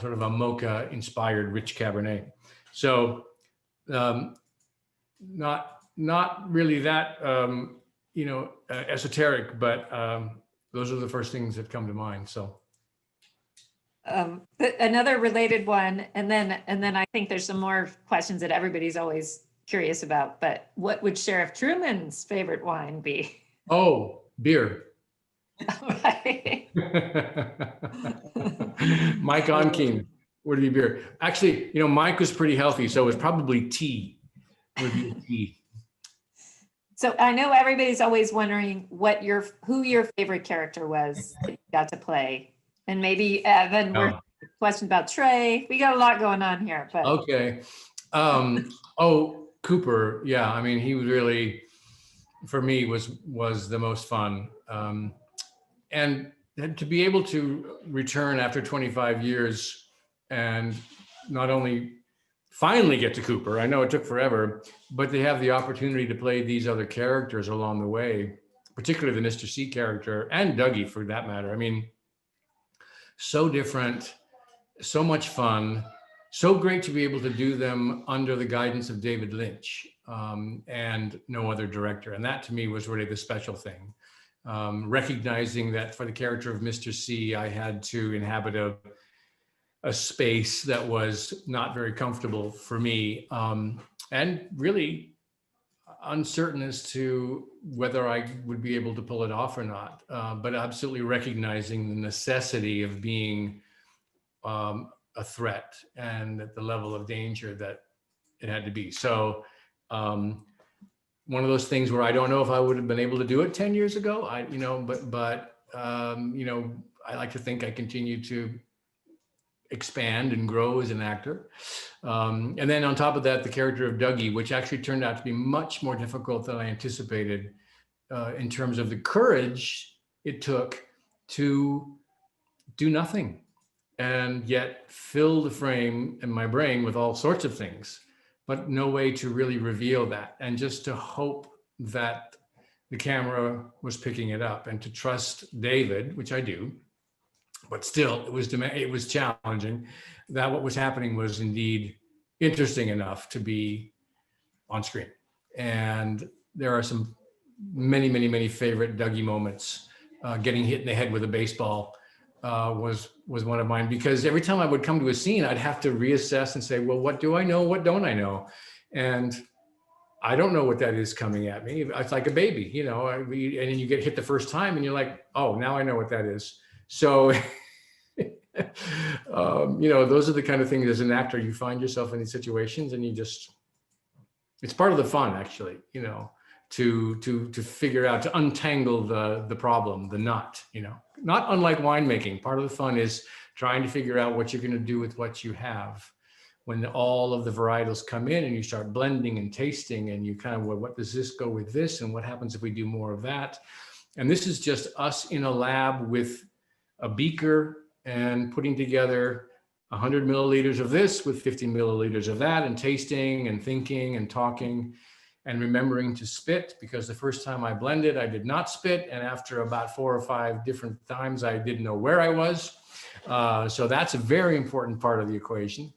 sort of a mocha inspired rich Cabernet. So not really that esoteric, but those are the first things that come to mind. So. Another related one, and then I think there's some more questions that everybody's always curious about, but what would Sheriff Truman's favorite wine be? Oh, beer. Right. Mike Onkeen would be beer. Actually, Mike was pretty healthy, so it was probably tea. Would be tea. So I know everybody's always wondering who your favorite character was that you got to play. And maybe Evan, we're question about Trey. We got a lot going on here. But okay. Cooper. Yeah, I mean, he was really for me was the most fun. And to be able to return after 25 years and not only finally get to Cooper, I know it took forever, but they have the opportunity to play these other characters along the way, particularly the Mr. C character and Dougie for that matter. I mean, so different, so much fun, so great to be able to do them under the guidance of David Lynch and no other director. And that to me was really the special thing. Recognizing that for the character of Mr. C, I had to inhabit a space that was not very comfortable for me, and really uncertain as to whether I would be able to pull it off or not, but absolutely recognizing the necessity of being a threat and at the level of danger that it had to be. So one of those things where I don't know if I would have been able to do it 10 years ago, but I like to think I continue to expand and grow as an actor. And then on top of that, the character of Dougie, which actually turned out to be much more difficult than I anticipated in terms of the courage it took to do nothing and yet fill the frame in my brain with all sorts of things, but no way to really reveal that. And just to hope that the camera was picking it up and to trust David, which I do, but still it was challenging, that what was happening was indeed interesting enough to be on screen. And there are some many favorite Dougie moments. Getting hit in the head with a baseball was one of mine, because every time I would come to a scene, I'd have to reassess and say, well, what do I know? What don't I know? And I don't know what that is coming at me. It's like a baby, and then you get hit the first time and you're like, oh, now I know what that is. So, those are the kind of things as an actor, you find yourself in these situations and it's part of the fun actually, to figure out, to untangle the problem, the knot, not unlike winemaking. Part of the fun is trying to figure out what you're going to do with what you have. When all of the varietals come in and you start blending and tasting and you kind of, well, what does this go with this? And what happens if we do more of that? And this is just us in a lab with a beaker and putting together 100 milliliters of this with 50 milliliters of that, and tasting and thinking and talking and remembering to spit, because the first time I blended, I did not spit. And after about 4 or 5 different times, I didn't know where I was. So that's a very important part of the equation.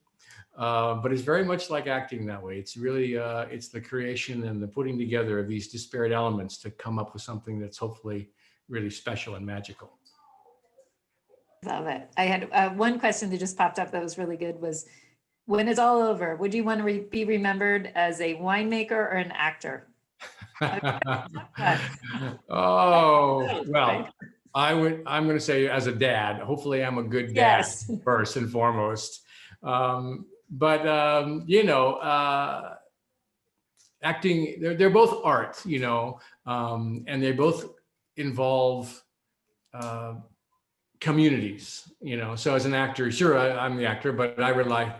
But it's very much like acting that way. It's really, it's the creation and the putting together of these disparate elements to come up with something that's hopefully really special and magical. Love it. I had one question that just popped up that was really good was, when it's all over, would you want to be remembered as a winemaker or an actor? Oh, well, I'm going to say as a dad. Hopefully I'm a good dad, yes, first and foremost. Acting, they're both art, and they both involve communities, so as an actor, sure, I'm the actor, but I rely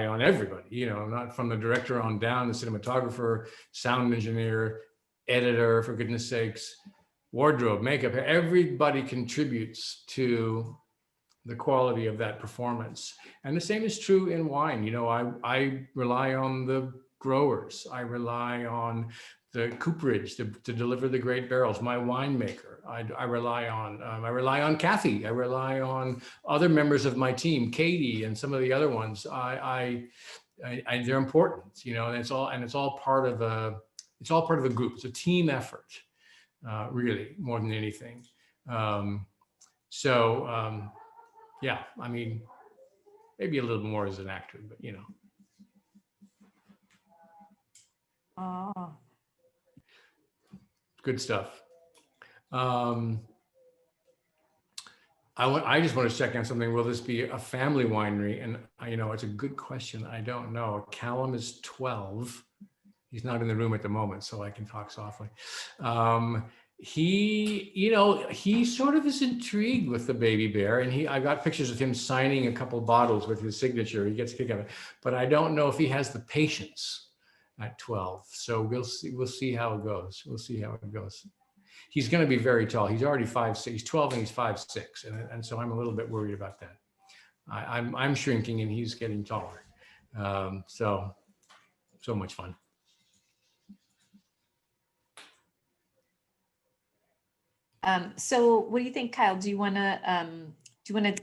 on everybody, not from the director on down, the cinematographer, sound engineer, editor, for goodness sakes, wardrobe, makeup, everybody contributes to the quality of that performance. And the same is true in wine. I rely on the growers. I rely on the cooperage to deliver the great barrels. My winemaker, I rely on Kathy. I rely on other members of my team, Katie, and some of the other ones. They're important, and it's all part of a group. It's a team effort, really, more than anything. Yeah, I mean, maybe a little more as an actor, but Oh. Good stuff. I just want to check on something. Will this be a family winery? And it's a good question. I don't know. Callum is 12. He's not in the room at the moment, so I can talk softly. He sort of is intrigued with the baby bear, and I got pictures of him signing a couple bottles with his signature. He gets a kick out of it, but I don't know if he has the patience at 12. So we'll see how it goes. We'll see how it goes. He's going to be very tall. He's already 5'6". He's 12 and he's 5'6", and so I'm a little bit worried about that. I'm shrinking and he's getting taller. So much fun. So what do you think, Kyle? Do you want to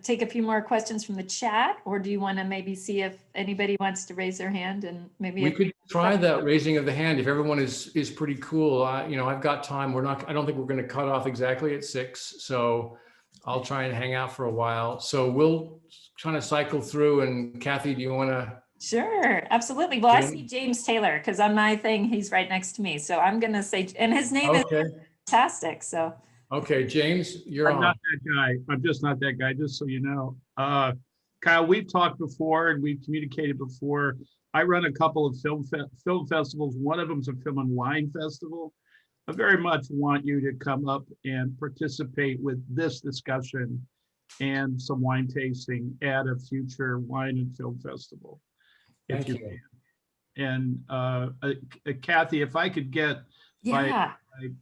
take a few more questions from the chat, or do you want to maybe see if anybody wants to raise their hand and maybe we could try that raising of the hand if everyone is pretty cool. I've got time. I don't think we're going to cut off exactly at 6, so I'll try and hang out for a while. So we'll kind of cycle through. And Kathy, do you want to? Sure, absolutely. Well, I see James Taylor because on my thing he's right next to me, so I'm going to say, and his name is fantastic. So okay, James, you're on. I'm not that guy. I'm just not that guy, just so you know. Kyle, we've talked before and we've communicated before. I run a couple of film festivals. One of them is a film and wine festival. I very much want you to come up and participate with this discussion and some wine tasting at a future wine and film festival. Thank you. And Kathy, if I could get my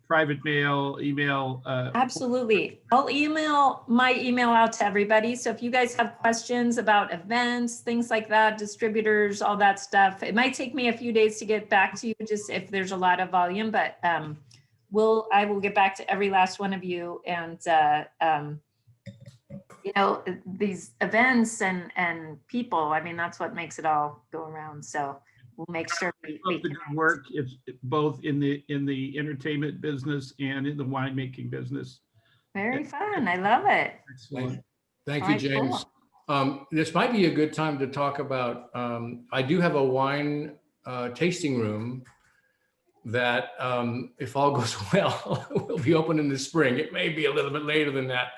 private mail, email. Absolutely. I'll email my email out to everybody. So if you guys have questions about events, things like that, distributors, all that stuff, it might take me a few days to get back to you, just if there's a lot of volume, but I will get back to every last one of you. And, these events and people, I mean, that's what makes it all go around. So we'll make sure we the good work, if both in the entertainment business and in the winemaking business. Very fun. I love it. Excellent. Thank you, James. Cool. This might be a good time to talk about, I do have a wine tasting room that, if all goes well, will be open in the spring. It may be a little bit later than that.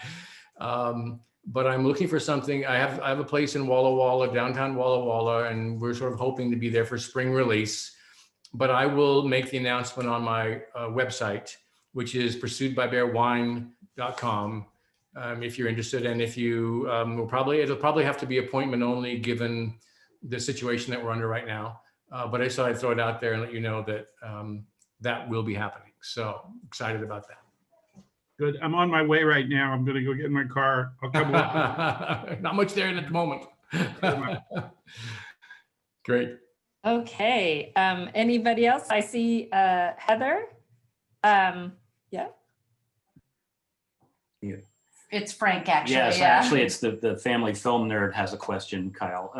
But I'm looking for something. I have a place in Walla Walla, downtown Walla Walla, and we're sort of hoping to be there for spring release. But I will make the announcement on my website, which is pursuedbybearwine.com, if you're interested. And if you it'll probably have to be appointment only given the situation that we're under right now. But I thought I'd throw it out there and let you know that that will be happening. So excited about that. Good. I'm on my way right now. I'm going to go get in my car. I'll come along. Not much there at the moment. Great. Okay. Anybody else? I see Heather. Yeah. It's Frank, actually. Yes, yeah. Actually, it's the family film nerd has a question, Kyle.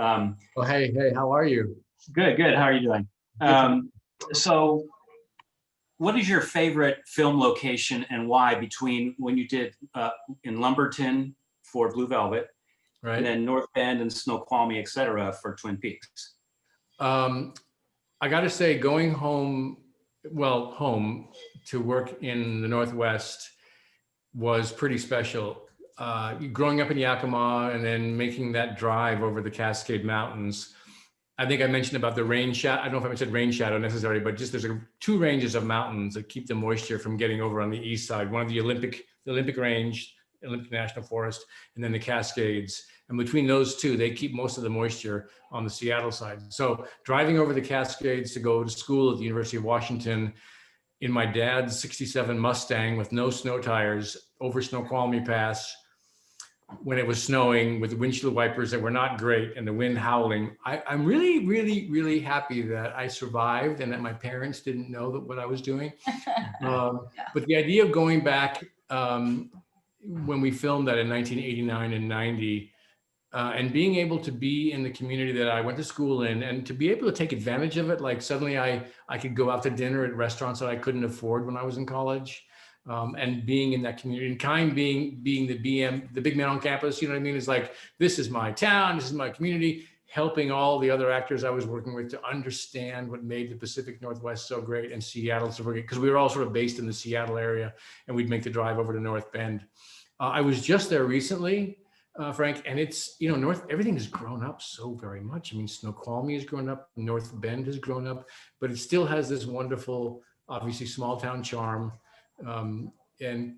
Oh, hey, how are you? Good. How are you doing? So what is your favorite film location and why, between when you did in Lumberton for Blue Velvet, right, and then North Bend and Snoqualmie, et cetera, for Twin Peaks? I got to say, going home to work in the Northwest was pretty special. Growing up in Yakima and then making that drive over the Cascade Mountains. I think I mentioned about the rain shadow. I don't know if I said rain shadow necessarily, but just there's two ranges of mountains that keep the moisture from getting over on the east side. One of the Olympic Range, Olympic National Forest, and then the Cascades. And between those two, they keep most of the moisture on the Seattle side. So driving over the Cascades to go to school at the University of Washington in my dad's 67 Mustang with no snow tires over Snoqualmie Pass, when it was snowing with the windshield wipers that were not great and the wind howling, I'm really, really, really happy that I survived and that my parents didn't know what I was doing. But the idea of going back when we filmed that in 1989 and 90, and being able to be in the community that I went to school in and to be able to take advantage of it, like suddenly I could go out to dinner at restaurants that I couldn't afford when I was in college. And being in that community, and Kyle being the BM, the big man on campus, you know what I mean? It's like, this is my town, this is my community, helping all the other actors I was working with to understand what made the Pacific Northwest so great and Seattle so great, because we were all sort of based in the Seattle area and we'd make the drive over to North Bend. I was just there recently, Frank, and it's, everything has grown up so very much. I mean, Snoqualmie has grown up, North Bend has grown up, but it still has this wonderful, obviously small town charm. And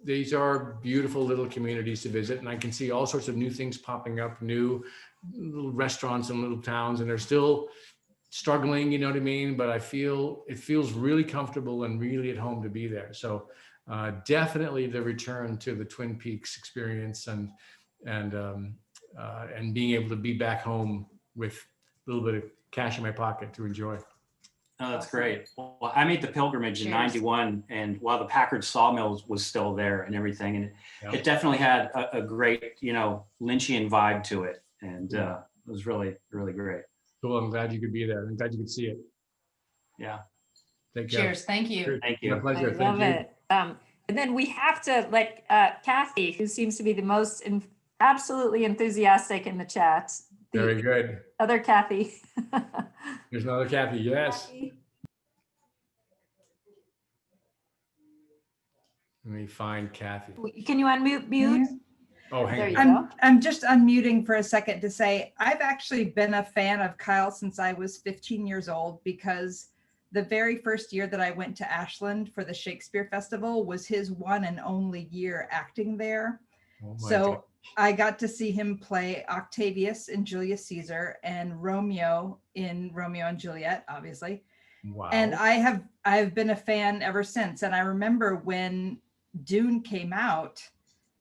these are beautiful little communities to visit, and I can see all sorts of new things popping up, new little restaurants and little towns, and they're still struggling, you know what I mean? But it feels really comfortable and really at home to be there. So definitely the return to the Twin Peaks experience and being able to be back home with a little bit of cash in my pocket to enjoy. Oh, that's great. Well, I made the pilgrimage in Cheers. '91, and while the Packard sawmill was still there and everything, and Yeah. it definitely had a great, Lynchian vibe to it, and it was really, really great. Cool. I'm glad you could be there. I'm glad you could see it. Yeah. Take care. Cheers. Thank you. Thank My you. I pleasure. love Thank you. it. And then we have to let Kathy, who seems to be the most absolutely enthusiastic in the chat. The Very good. other Kathy. There's another Kathy. Yes. Kathy. Let me find Kathy. Can you unmute? Oh, There hang you on. go. I'm just unmuting for a second to say, I've actually been a fan of Kyle since I was 15 years old, because the very first year that I went to Ashland for the Shakespeare Festival was his one and only year acting there. Oh my So God. I got to see him play Octavius in Julius Caesar and Romeo in Romeo and Juliet, obviously. Wow. And I've been a fan ever since. And I remember when Dune came out,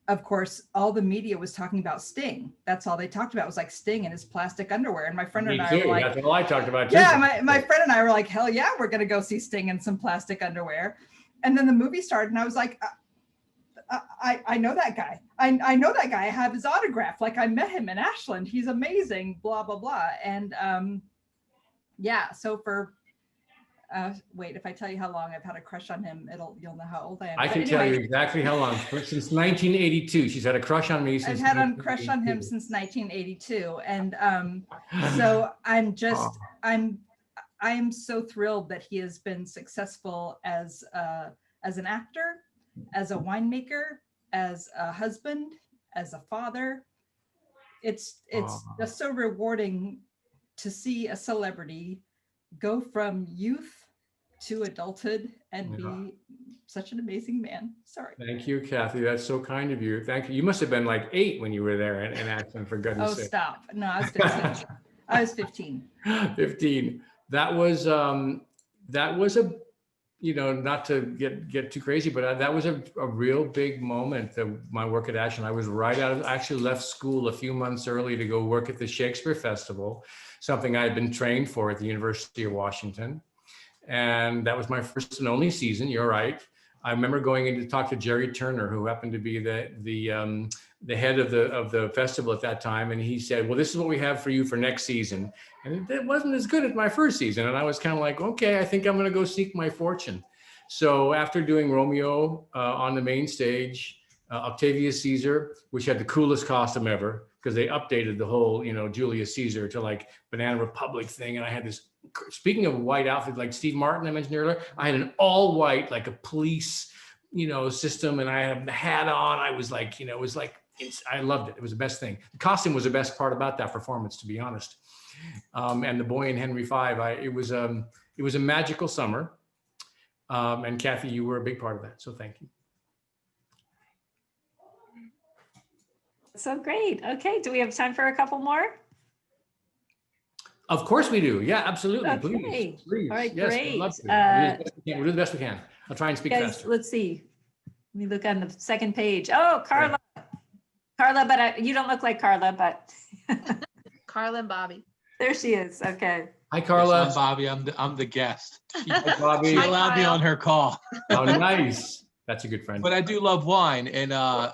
of course, all the media was talking about Sting. That's all they talked about was like Sting and his plastic underwear. And my friend Me and I too. were like, That's all I talked about too. yeah, my friend and I were like, hell yeah, we're going to go see Sting in some plastic underwear. And then the movie started and I was like, I know that guy. I know that guy. I have his autograph. Like, I met him in Ashland. He's amazing, blah, blah, blah. And yeah, so for, wait, if I tell you how long I've had a crush on him, you'll know how old I am. I But can tell you anyway, exactly how long. Since 1982. She's had a crush on me I've since had a crush on him 1982. since 1982. And so I'm just, I am so thrilled that he has been successful as an actor, as a winemaker, as a husband, as a father. It's just so rewarding to see a celebrity go from youth to adulthood and be such an amazing man. Sorry. Thank you, Kathy. That's so kind of you. Thank you. You must have been like 8 when you were there in Ashland, for Oh, goodness sake. stop. No, I was 15. I was 15. 15. That was a, not to get too crazy, but that was a real big moment that my work at Ashland. I was I actually left school a few months early to go work at the Shakespeare Festival, something I had been trained for at the University of Washington. And that was my first and only season. You're right. I remember going in to talk to Jerry Turner, who happened to be the head of the festival at that time. And he said, well, this is what we have for you for next season. And it wasn't as good as my first season. And I was kind of like, okay, I think I'm going to go seek my fortune. So after doing Romeo on the main stage, Octavius Caesar, which had the coolest costume ever, because they updated the whole, Julius Caesar to like Banana Republic thing. And I had this, speaking of white outfit, like Steve Martin I mentioned earlier, I had an all white, like a police, system. And I had the hat on. I was like, it was like, I loved it. It was the best thing. The costume was the best part about that performance, to be honest. And the boy in Henry V, it was a magical summer. And Kathy, you were a big part of that. So thank you. So great. Okay. Do we have time for a couple more? Of course we do. Yeah, absolutely. Okay. Please. All right, Yes, great. we'd love to. We'll do the best we can. I'll try and speak Guys, faster. let's see. Let me look on the second page. Oh, Carla. Carla, but you don't look like Carla, but Carla and Bobby. there she is. Okay. Hi, Yes, Carla. I'm Bobby. I'm the guest. She, Hi, Bobby. she Hi, allowed me Kyle. on her call. Oh, nice. That's a good friend. But I do love wine, and I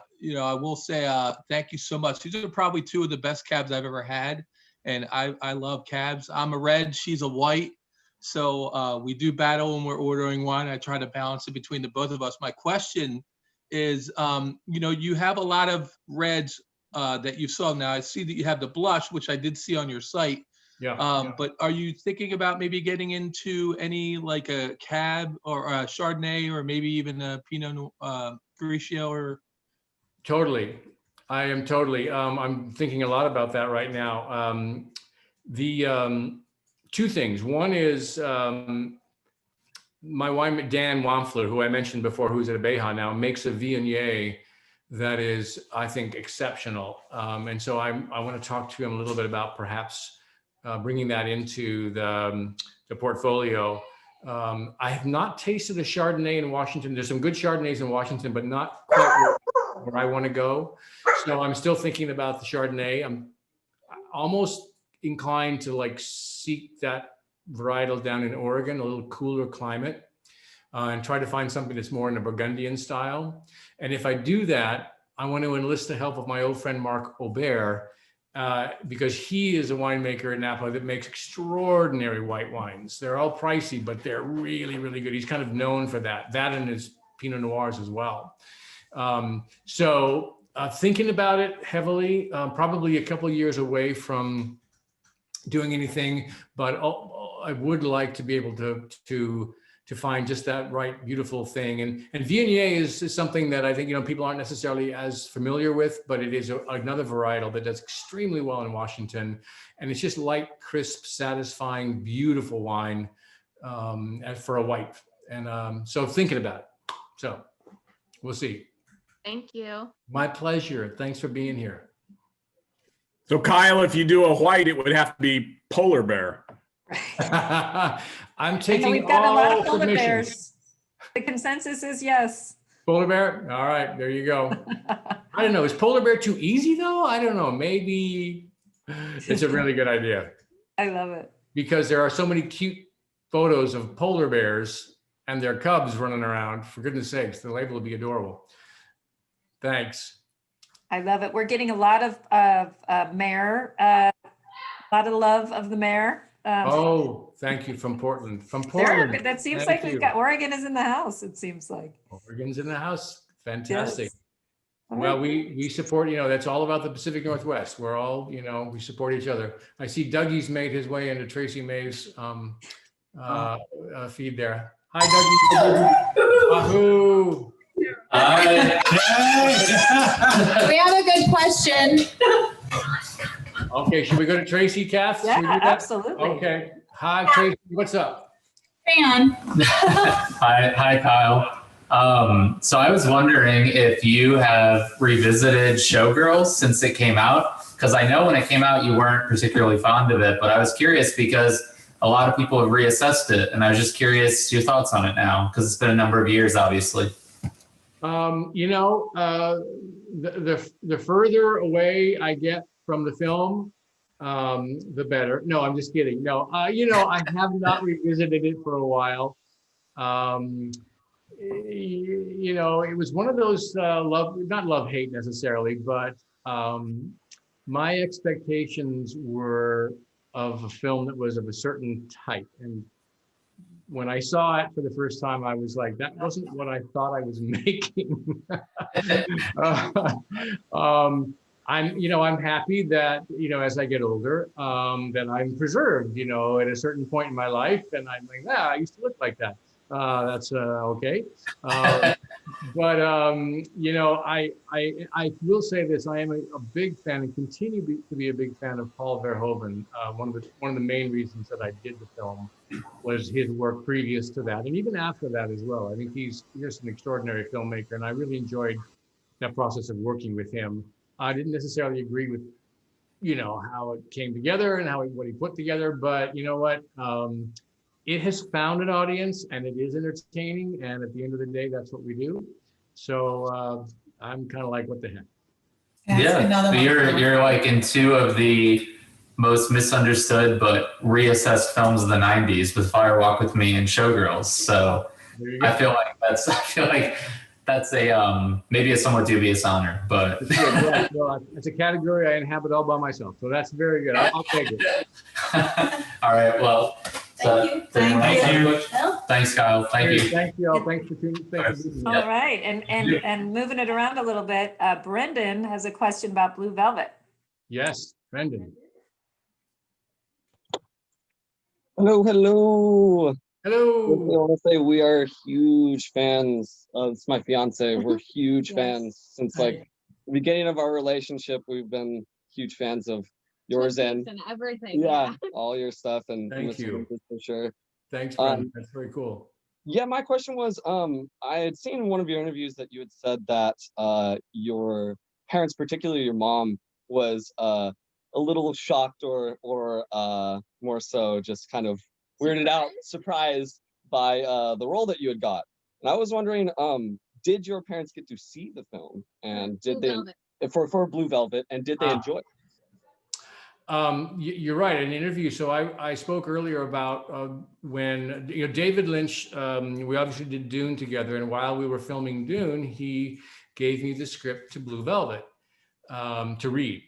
will say thank you so much. These are probably two of the best cabs I've ever had, and I love cabs. I'm a red, she's a white, so we do battle when we're ordering wine. I try to balance it between the both of us. My question is, you have a lot of reds that you saw. Now I see that you have the blush, which I did see on your site. Yeah. But are you thinking about maybe getting into any like a cab or a Chardonnay or maybe even a Pinot Grigio or? Totally. I am totally. I'm thinking a lot about that right now. Two things. One is my wine, Dan Wamfler, who I mentioned before, who's at Abeja now, makes a Viognier that is, I think, exceptional. And so I want to talk to him a little bit about perhaps bringing that into the portfolio. I have not tasted a Chardonnay in Washington. There's some good Chardonnays in Washington, but not quite where I want to go. So I'm still thinking about the Chardonnay. I'm almost inclined to like seek that varietal down in Oregon, a little cooler climate, and try to find something that's more in the Burgundian style. And if I do that, I want to enlist the help of my old friend Mark Aubert, because he is a winemaker in Napa that makes extraordinary white wines. They're all pricey, but they're really, really good. He's kind of known for that and his Pinot Noirs as well. So thinking about it heavily, probably a couple of years away from doing anything, but I would like to be able to find just that right beautiful thing. And Viognier is something that I think, people aren't necessarily as familiar with, but it is another varietal that does extremely well in Washington. And it's just light, crisp, satisfying, beautiful wine for a white. And so thinking about it. So we'll see. Thank you. My pleasure. Thanks for being here. So Kyle, if you do a white, it would have to be polar bear. I'm taking we've got a lot all of polar submissions. bears. The consensus is yes. Polar bear? All right, there you go. I don't know. Is polar bear too easy though? I don't know. Maybe it's a really good idea I love it. because there are so many cute photos of polar bears and their cubs running around. For goodness sakes, the label would be adorable. Thanks. I love it. We're getting a lot of mare, a lot of love of the mare. Oh, thank you from Portland. From There, Portland. that seems Thank like we've you. got Oregon is in the house. It seems like. Oregon's in the house. Fantastic. Yes. All Well, right. we support, that's all about the Pacific Northwest. We're all, we support each other. I see Dougie's made his way into Tracy May's feed there. Hi, Dougie. Wahoo. We have a good question. Okay, should we go to Tracy, Kath? Should we do Yeah, that? absolutely. Okay. Hi, Tracy. What's up? Fan. Hi, Kyle. So I was wondering if you have revisited Showgirls since it came out, because I know when it came out you weren't particularly fond of it, but I was curious because a lot of people have reassessed it, and I was just curious your thoughts on it now, because it's been a number of years, obviously. The further away I get from the film, the better. No, I'm just kidding. No, I have not revisited it for a while. It was one of those not love-hate necessarily, but my expectations were of a film that was of a certain type. And when I saw it for the first time, I was like, that wasn't what I thought I was making. I'm happy that, as I get older, that I'm preserved, at a certain point in my life. And I'm like, I used to look like that. That's okay. But I will say this: I am a big fan and continue to be a big fan of Paul Verhoeven. One of the main reasons that I did the film was his work previous to that, and even after that as well. I think he's just an extraordinary filmmaker, and I really enjoyed that process of working with him. I didn't necessarily agree with, how it came together and what he put together, but you know what? It has found an audience and it is entertaining. And at the end of the day, that's what we do. So I'm kind of like, what the heck? Yeah, you're like in two of the most misunderstood but reassessed films of the 90s with Fire Walk with Me and Showgirls. So I feel like that's a maybe a somewhat dubious honor, but well, it's a category I inhabit all by myself. So that's very good. I'll take it. All right. Well, Thank you. Thank you. Thanks, Kyle. Thank you. Thank you all. Thanks for tuning. Thanks for being here. All right, and moving it around a little bit, Brendan has a question about Blue Velvet. Yes, Brendan. Hello. I Hello. want to say we are huge fans. It's my fiance. We're huge fans since like the beginning of our relationship. We've been huge fans of yours and everything. yeah, all your stuff and Thank Mr. you. Lucas for sure. Thanks, Brendan. That's very cool. Yeah, my question was, I had seen in one of your interviews that you had said that your parents, particularly your mom, was a little shocked or more so just kind of weirded out, surprised by the role that you had got. And I was wondering, did your parents get to see the film, and did Blue they Velvet. for Blue Velvet, and did they enjoy it? You're right. In an interview, so I spoke earlier about when David Lynch. We obviously did Dune together, and while we were filming Dune, he gave me the script to Blue Velvet to read,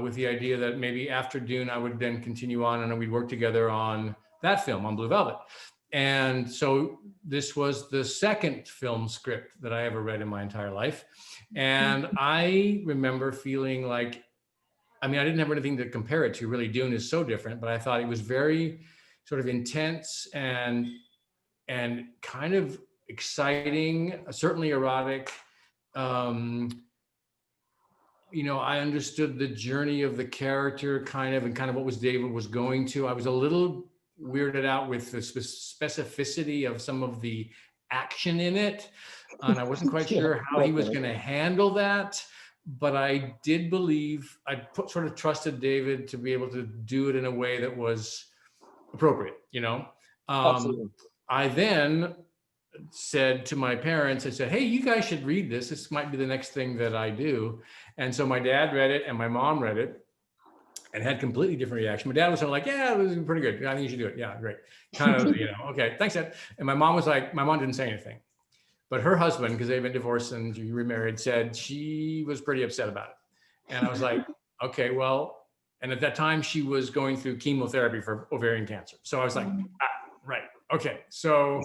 with the idea that maybe after Dune I would then continue on and we'd work together on that film, on Blue Velvet. And so this was the second film script that I ever read in my entire life, and I remember feeling like, I mean, I didn't have anything to compare it to. Really, Dune is so different, but I thought it was very sort of intense and kind of exciting, certainly erotic. I understood the journey of the character kind of, and kind of what David was going to. I was a little weirded out with the specificity of some of the action in it, and I wasn't quite sure how he was going to handle that. But I did believe, sort of trusted David to be able to do it in a way that was appropriate, Absolutely. I then said to my parents, I said, hey, you guys should read this. This might be the next thing that I do. And so my dad read it and my mom read it and had completely different reaction. My dad was sort of like, yeah, it was pretty good. I think you should do it. Yeah, great. Kind of, okay, thanks, Dad. And my mom didn't say anything. But her husband, because they've been divorced and remarried, said she was pretty upset about it. And I was like, okay, well, and at that time she was going through chemotherapy for ovarian cancer. So I was like, right, okay. So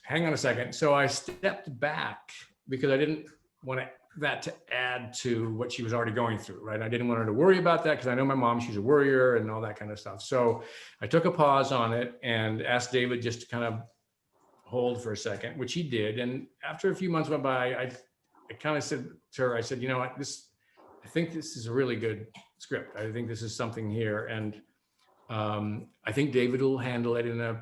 hang on a second. So I stepped back because I didn't want that to add to what she was already going through, right? I didn't want her to worry about that because I know my mom, she's a worrier and all that kind of stuff. So I took a pause on it and asked David just to kind of hold for a second, which he did. And after a few months went by, I kind of said to her, I said, you know what, I think this is a really good script. I think this is something here. And I think David will handle it in an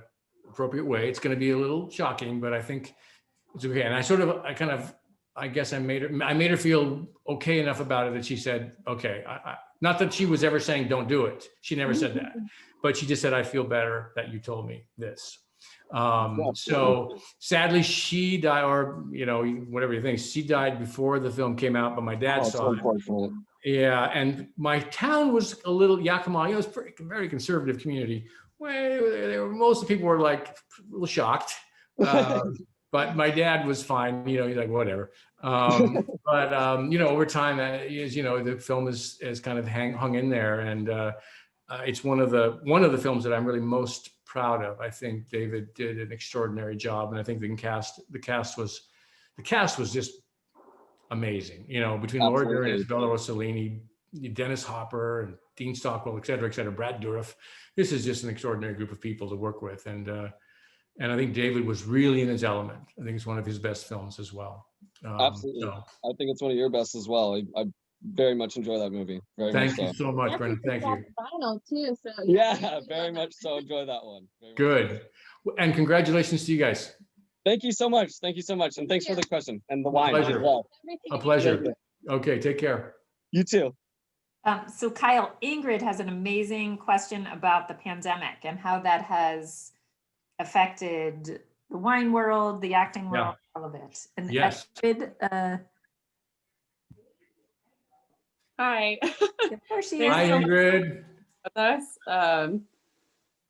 appropriate way. It's going to be a little shocking, but I think it's okay. And I guess I made her feel okay enough about it that she said, okay, not that she was ever saying, don't do it. She never said that, but she just said, I feel better that you told me this. So sadly she died, or whatever you think, she died before the film came out, but my dad saw it. Yeah, and my town was a little Yakima, it was very conservative community. Most of the people were like a little shocked, but my dad was fine. He's like whatever. But over time, the film is kind of hung in there, and it's one of the films that I'm really most proud of. I think David did an extraordinary job, and I think the cast was just amazing. Between Laura Dern and Isabella Rossellini, Dennis Hopper, and Dean Stockwell, et cetera, Brad Dourif. This is just an extraordinary group of people to work with, and I think David was really in his element. I think it's one of his best films as well. Absolutely, I think it's one of your best as well. I very much enjoy that movie. Thank you so much, Brendan. Thank you. Final too, so Yeah, very much so. Enjoy that one. Good. And congratulations to you guys. Thank you so much. Thank you so much. And thanks for the question and the wine as Pleasure. well. A pleasure. Okay, take care. You too. So Kyle, Ingrid has an amazing question about the pandemic and how that has affected the wine world, the acting world, all of it. And yes. hi. There she is. Hi, Ingrid. With us.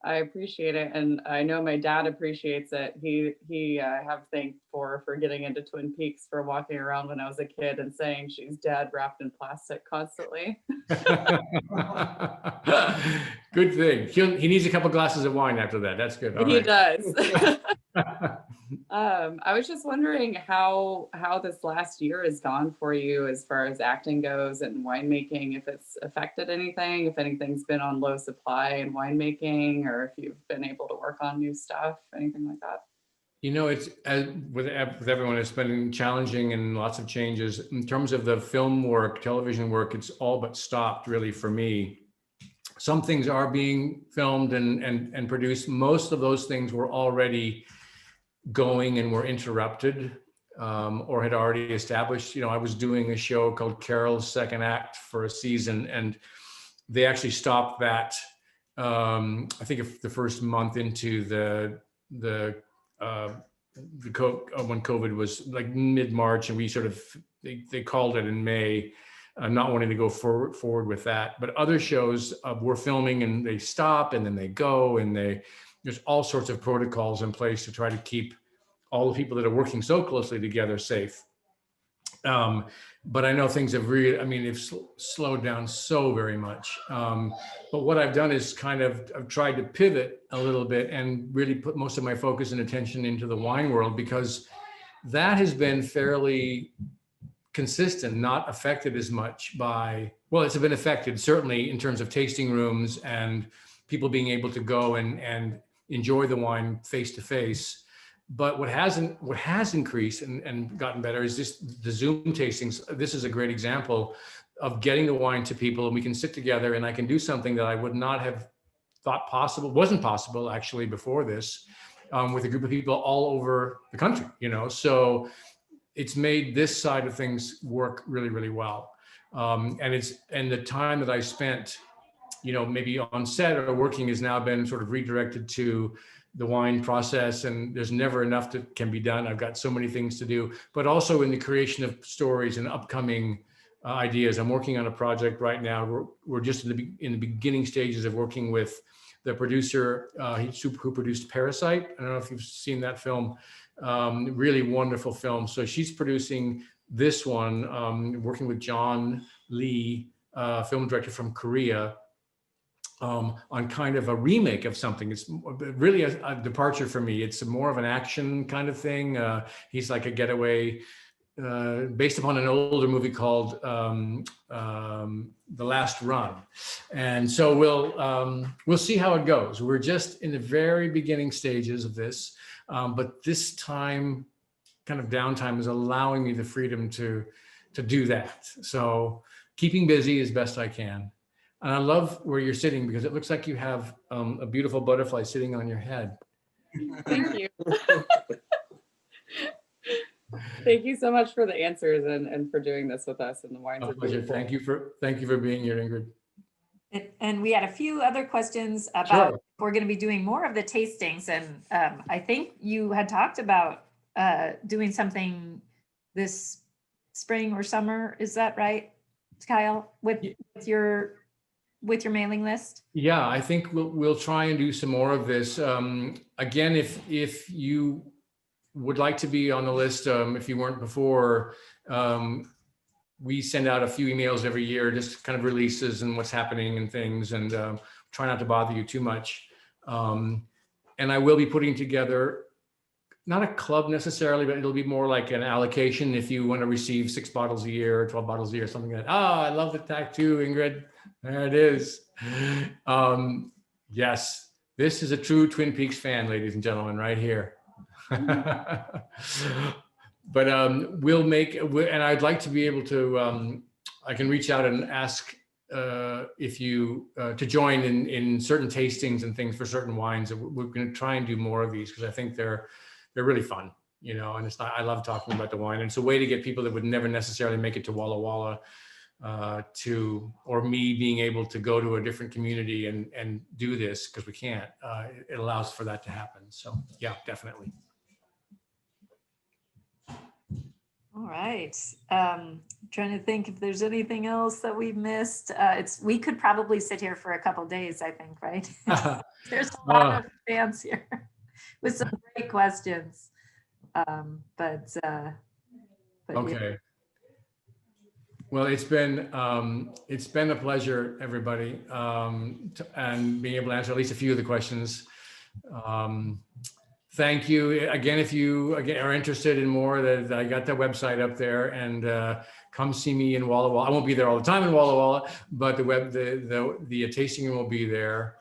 I appreciate it, and I know my dad appreciates it. He have thanked for getting into Twin Peaks for walking around when I was a kid and saying she's dead wrapped in plastic constantly. Good thing. He needs a couple glasses of wine after that. That's good. All He right. does. I was just wondering how this last year has gone for you as far as acting goes and winemaking, if it's affected anything, if anything's been on low supply in winemaking, or if you've been able to work on new stuff, anything like that. It's with everyone, it's been challenging and lots of changes. In terms of the film work, television work, it's all but stopped really for me. Some things are being filmed and produced. Most of those things were already going and were interrupted or had already established. I was doing a show called Carol's Second Act for a season, and they actually stopped that. I think if the first month into when COVID was like mid-March, and we sort of they called it in May, not wanting to go forward with that. But other shows were filming and they stop and then they go, and there's all sorts of protocols in place to try to keep all the people that are working so closely together safe. But I know things have really, I mean, they've slowed down so very much. But what I've done is I've tried to pivot a little bit and really put most of my focus and attention into the wine world, because that has been fairly consistent, not affected as much by, well, it's been affected certainly in terms of tasting rooms and people being able to go and enjoy the wine face to face. But what has increased and gotten better is just the Zoom tastings. This is a great example of getting the wine to people, and we can sit together and I can do something that I would not have thought possible, wasn't possible actually before this, with a group of people all over the country, so it's made this side of things work really, really well. And the time that I spent, maybe on set or working has now been sort of redirected to the wine process, and there's never enough that can be done. I've got so many things to do, but also in the creation of stories and upcoming ideas. I'm working on a project right now. We're just in the beginning stages of working with the producer who produced Parasite. I don't know if you've seen that film. Really wonderful film. So she's producing this one, working with John Lee, film director from Korea, on kind of a remake of something. It's really a departure for me. It's more of an action kind of thing. He's like a getaway based upon an older movie called The Last Run. And so we'll see how it goes. We're just in the very beginning stages of this, but this time, kind of downtime, is allowing me the freedom to do that. So keeping busy as best I can. And I love where you're sitting, because it looks like you have a beautiful butterfly sitting on your head. Thank you. Thank you so much for the answers and for doing this with us. And the wines are Pleasure. beautiful. Thank you for being here, Ingrid. And we had a few other questions about Sure. if we're going to be doing more of the tastings. And I think you had talked about doing something this spring or summer. Is that right, Kyle, with your mailing list? Yeah, I think we'll try and do some more of this. Again, if you would like to be on the list, if you weren't before, we send out a few emails every year, just kind of releases and what's happening and things, and try not to bother you too much. And I will be putting together, not a club necessarily, but it'll be more like an allocation if you want to receive 6 bottles a year or 12 bottles a year, something like that. Oh, I love the tattoo, Ingrid. There it is. Yes, this is a true Twin Peaks fan, ladies and gentlemen, right here. But we'll make, and I'd like to be able to, I can reach out and ask if you, to join in certain tastings and things for certain wines. We're going to try and do more of these, because I think they're really fun, and it's not, I love talking about the wine. And it's a way to get people that would never necessarily make it to Walla Walla or me being able to go to a different community and do this, because we can't. It allows for that to happen. So yeah, definitely. All right. Trying to think if there's anything else that we've missed. We could probably sit here for a couple of days, I think, right? There's a lot of fans here with some great questions. But Okay. Yeah. Well, it's been a pleasure, everybody, and being able to answer at least a few of the questions. Thank you again. If you are interested in more, that I got the website up there, and come see me in Walla Walla. I won't be there all the time in Walla Walla, but the tasting room will be there.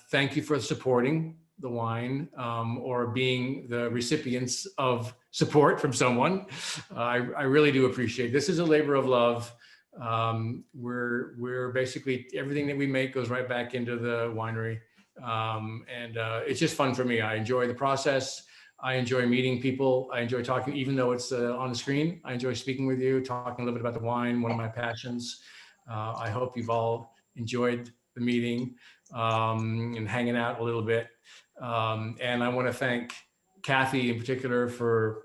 Thank you for supporting the wine, or being the recipients of support from someone. I really do appreciate it. This is a labor of love. We're basically, everything that we make goes right back into the winery. And it's just fun for me. I enjoy the process. I enjoy meeting people. I enjoy talking, even though it's on the screen. I enjoy speaking with you, talking a little bit about the wine, one of my passions. I hope you've all enjoyed the meeting and hanging out a little bit. And I want to thank Kathy in particular for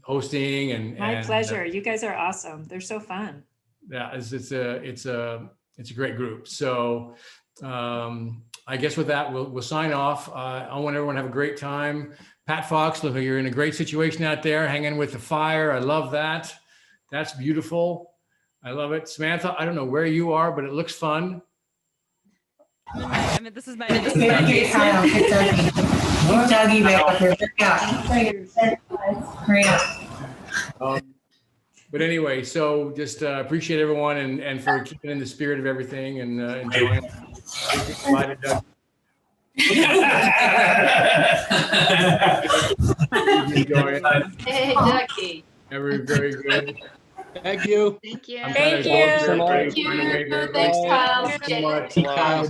hosting My pleasure. You guys are awesome. They're so fun. Yeah, it's a great group. So I guess with that, we'll sign off. I want everyone to have a great time. Pat Fox, look, you're in a great situation out there, hanging with the fire. I love that. That's beautiful. I love it. Samantha, I don't know where you are, but it looks fun. This is my. Dougie back up. But anyway, so just appreciate everyone and for keeping in the spirit of everything and enjoying. Bye to Doug. Enjoy it. Hey, Ducky. Very, very good. Thank you. Thank you. I'm Thank kinda exhausted. Thank you. Thanks, Kyle. Thanks so much.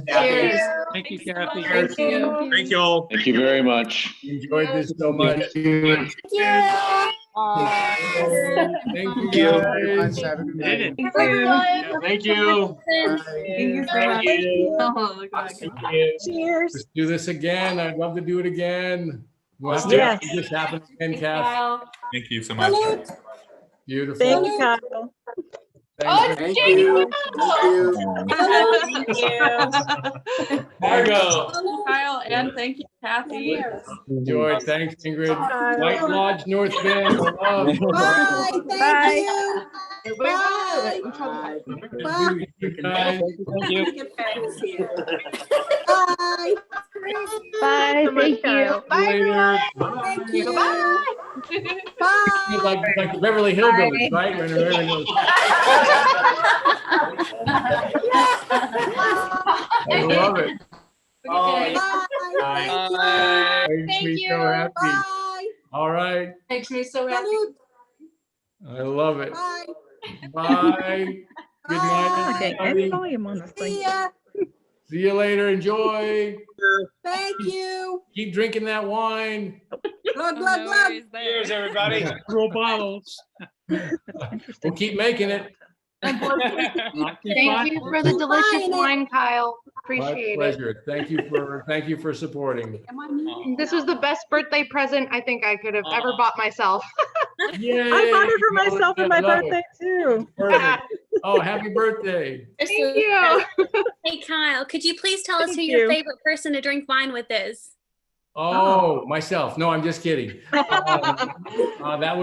Cheers. Thank you, Kathy. Thank you. Thank you all. Thank you very much. Enjoyed this so much. Thank you. Thank you guys. Thank you. Cheers. Let's do this again. I'd love to do it again. We'll have to Yes. make this happen again, Kath. Thank you so much. Beautiful. Thank you, Kyle. Thank you. Margo. Kyle, and thank you, Kathy. Enjoy. Thanks, Ingrid. White Lodge, North Bend. Love. Bye. Thank you. Bye. Bye. You guys. Thank you. Bye. Bye. Thank you. Later. Thank you. Bye. Bye. Like the Beverly Hillbillies, right? When everyone goes, I love it. Bye. Makes Thank me you. so happy. Bye. All right. Makes me so happy. I love it. Bye. Bye. Good night. Okay, everybody. any volume on this See thing. ya. See you later. Enjoy. Thank you. Keep drinking that wine. Glug, glug, glug. Cheers, everybody. Roll bottles. We'll keep making it. Thank you for the delicious wine, Kyle. My Appreciate it. pleasure. Thank you for supporting. This was the best birthday present I think I could have ever bought myself. Yay. I bought it for myself for my Love it. birthday too. Perfect. Oh, happy birthday. Thank you. Hey Kyle, could you please tell us Thank who your you. favorite person to drink wine with is? Oh, myself. No, I'm just kidding. That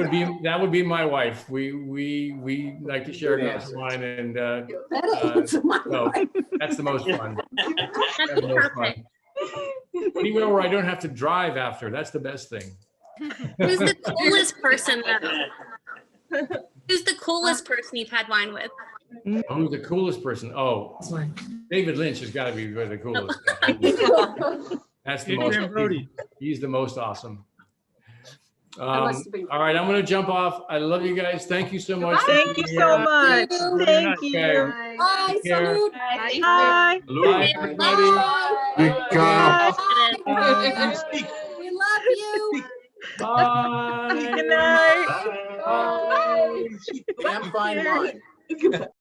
would be my wife. We like to share a glass of wine, and so that's the most fun. That's That's the most perfect. fun. Anywhere where I don't have to drive after. That's the best thing. Who's the coolest person though? Who's the coolest person you've had wine with? Who's the coolest person? Oh, David Lynch has got to be the coolest. That's the most. He's the most awesome. All right, I'm going to jump off. I love you guys. Thank you so much. Thank you so much. Thank you. Okay. Bye. Take care. Salute. Bye. Bye, everybody. Bye. Bye. We love you. Bye. Good night. Bye. Damn fine wine.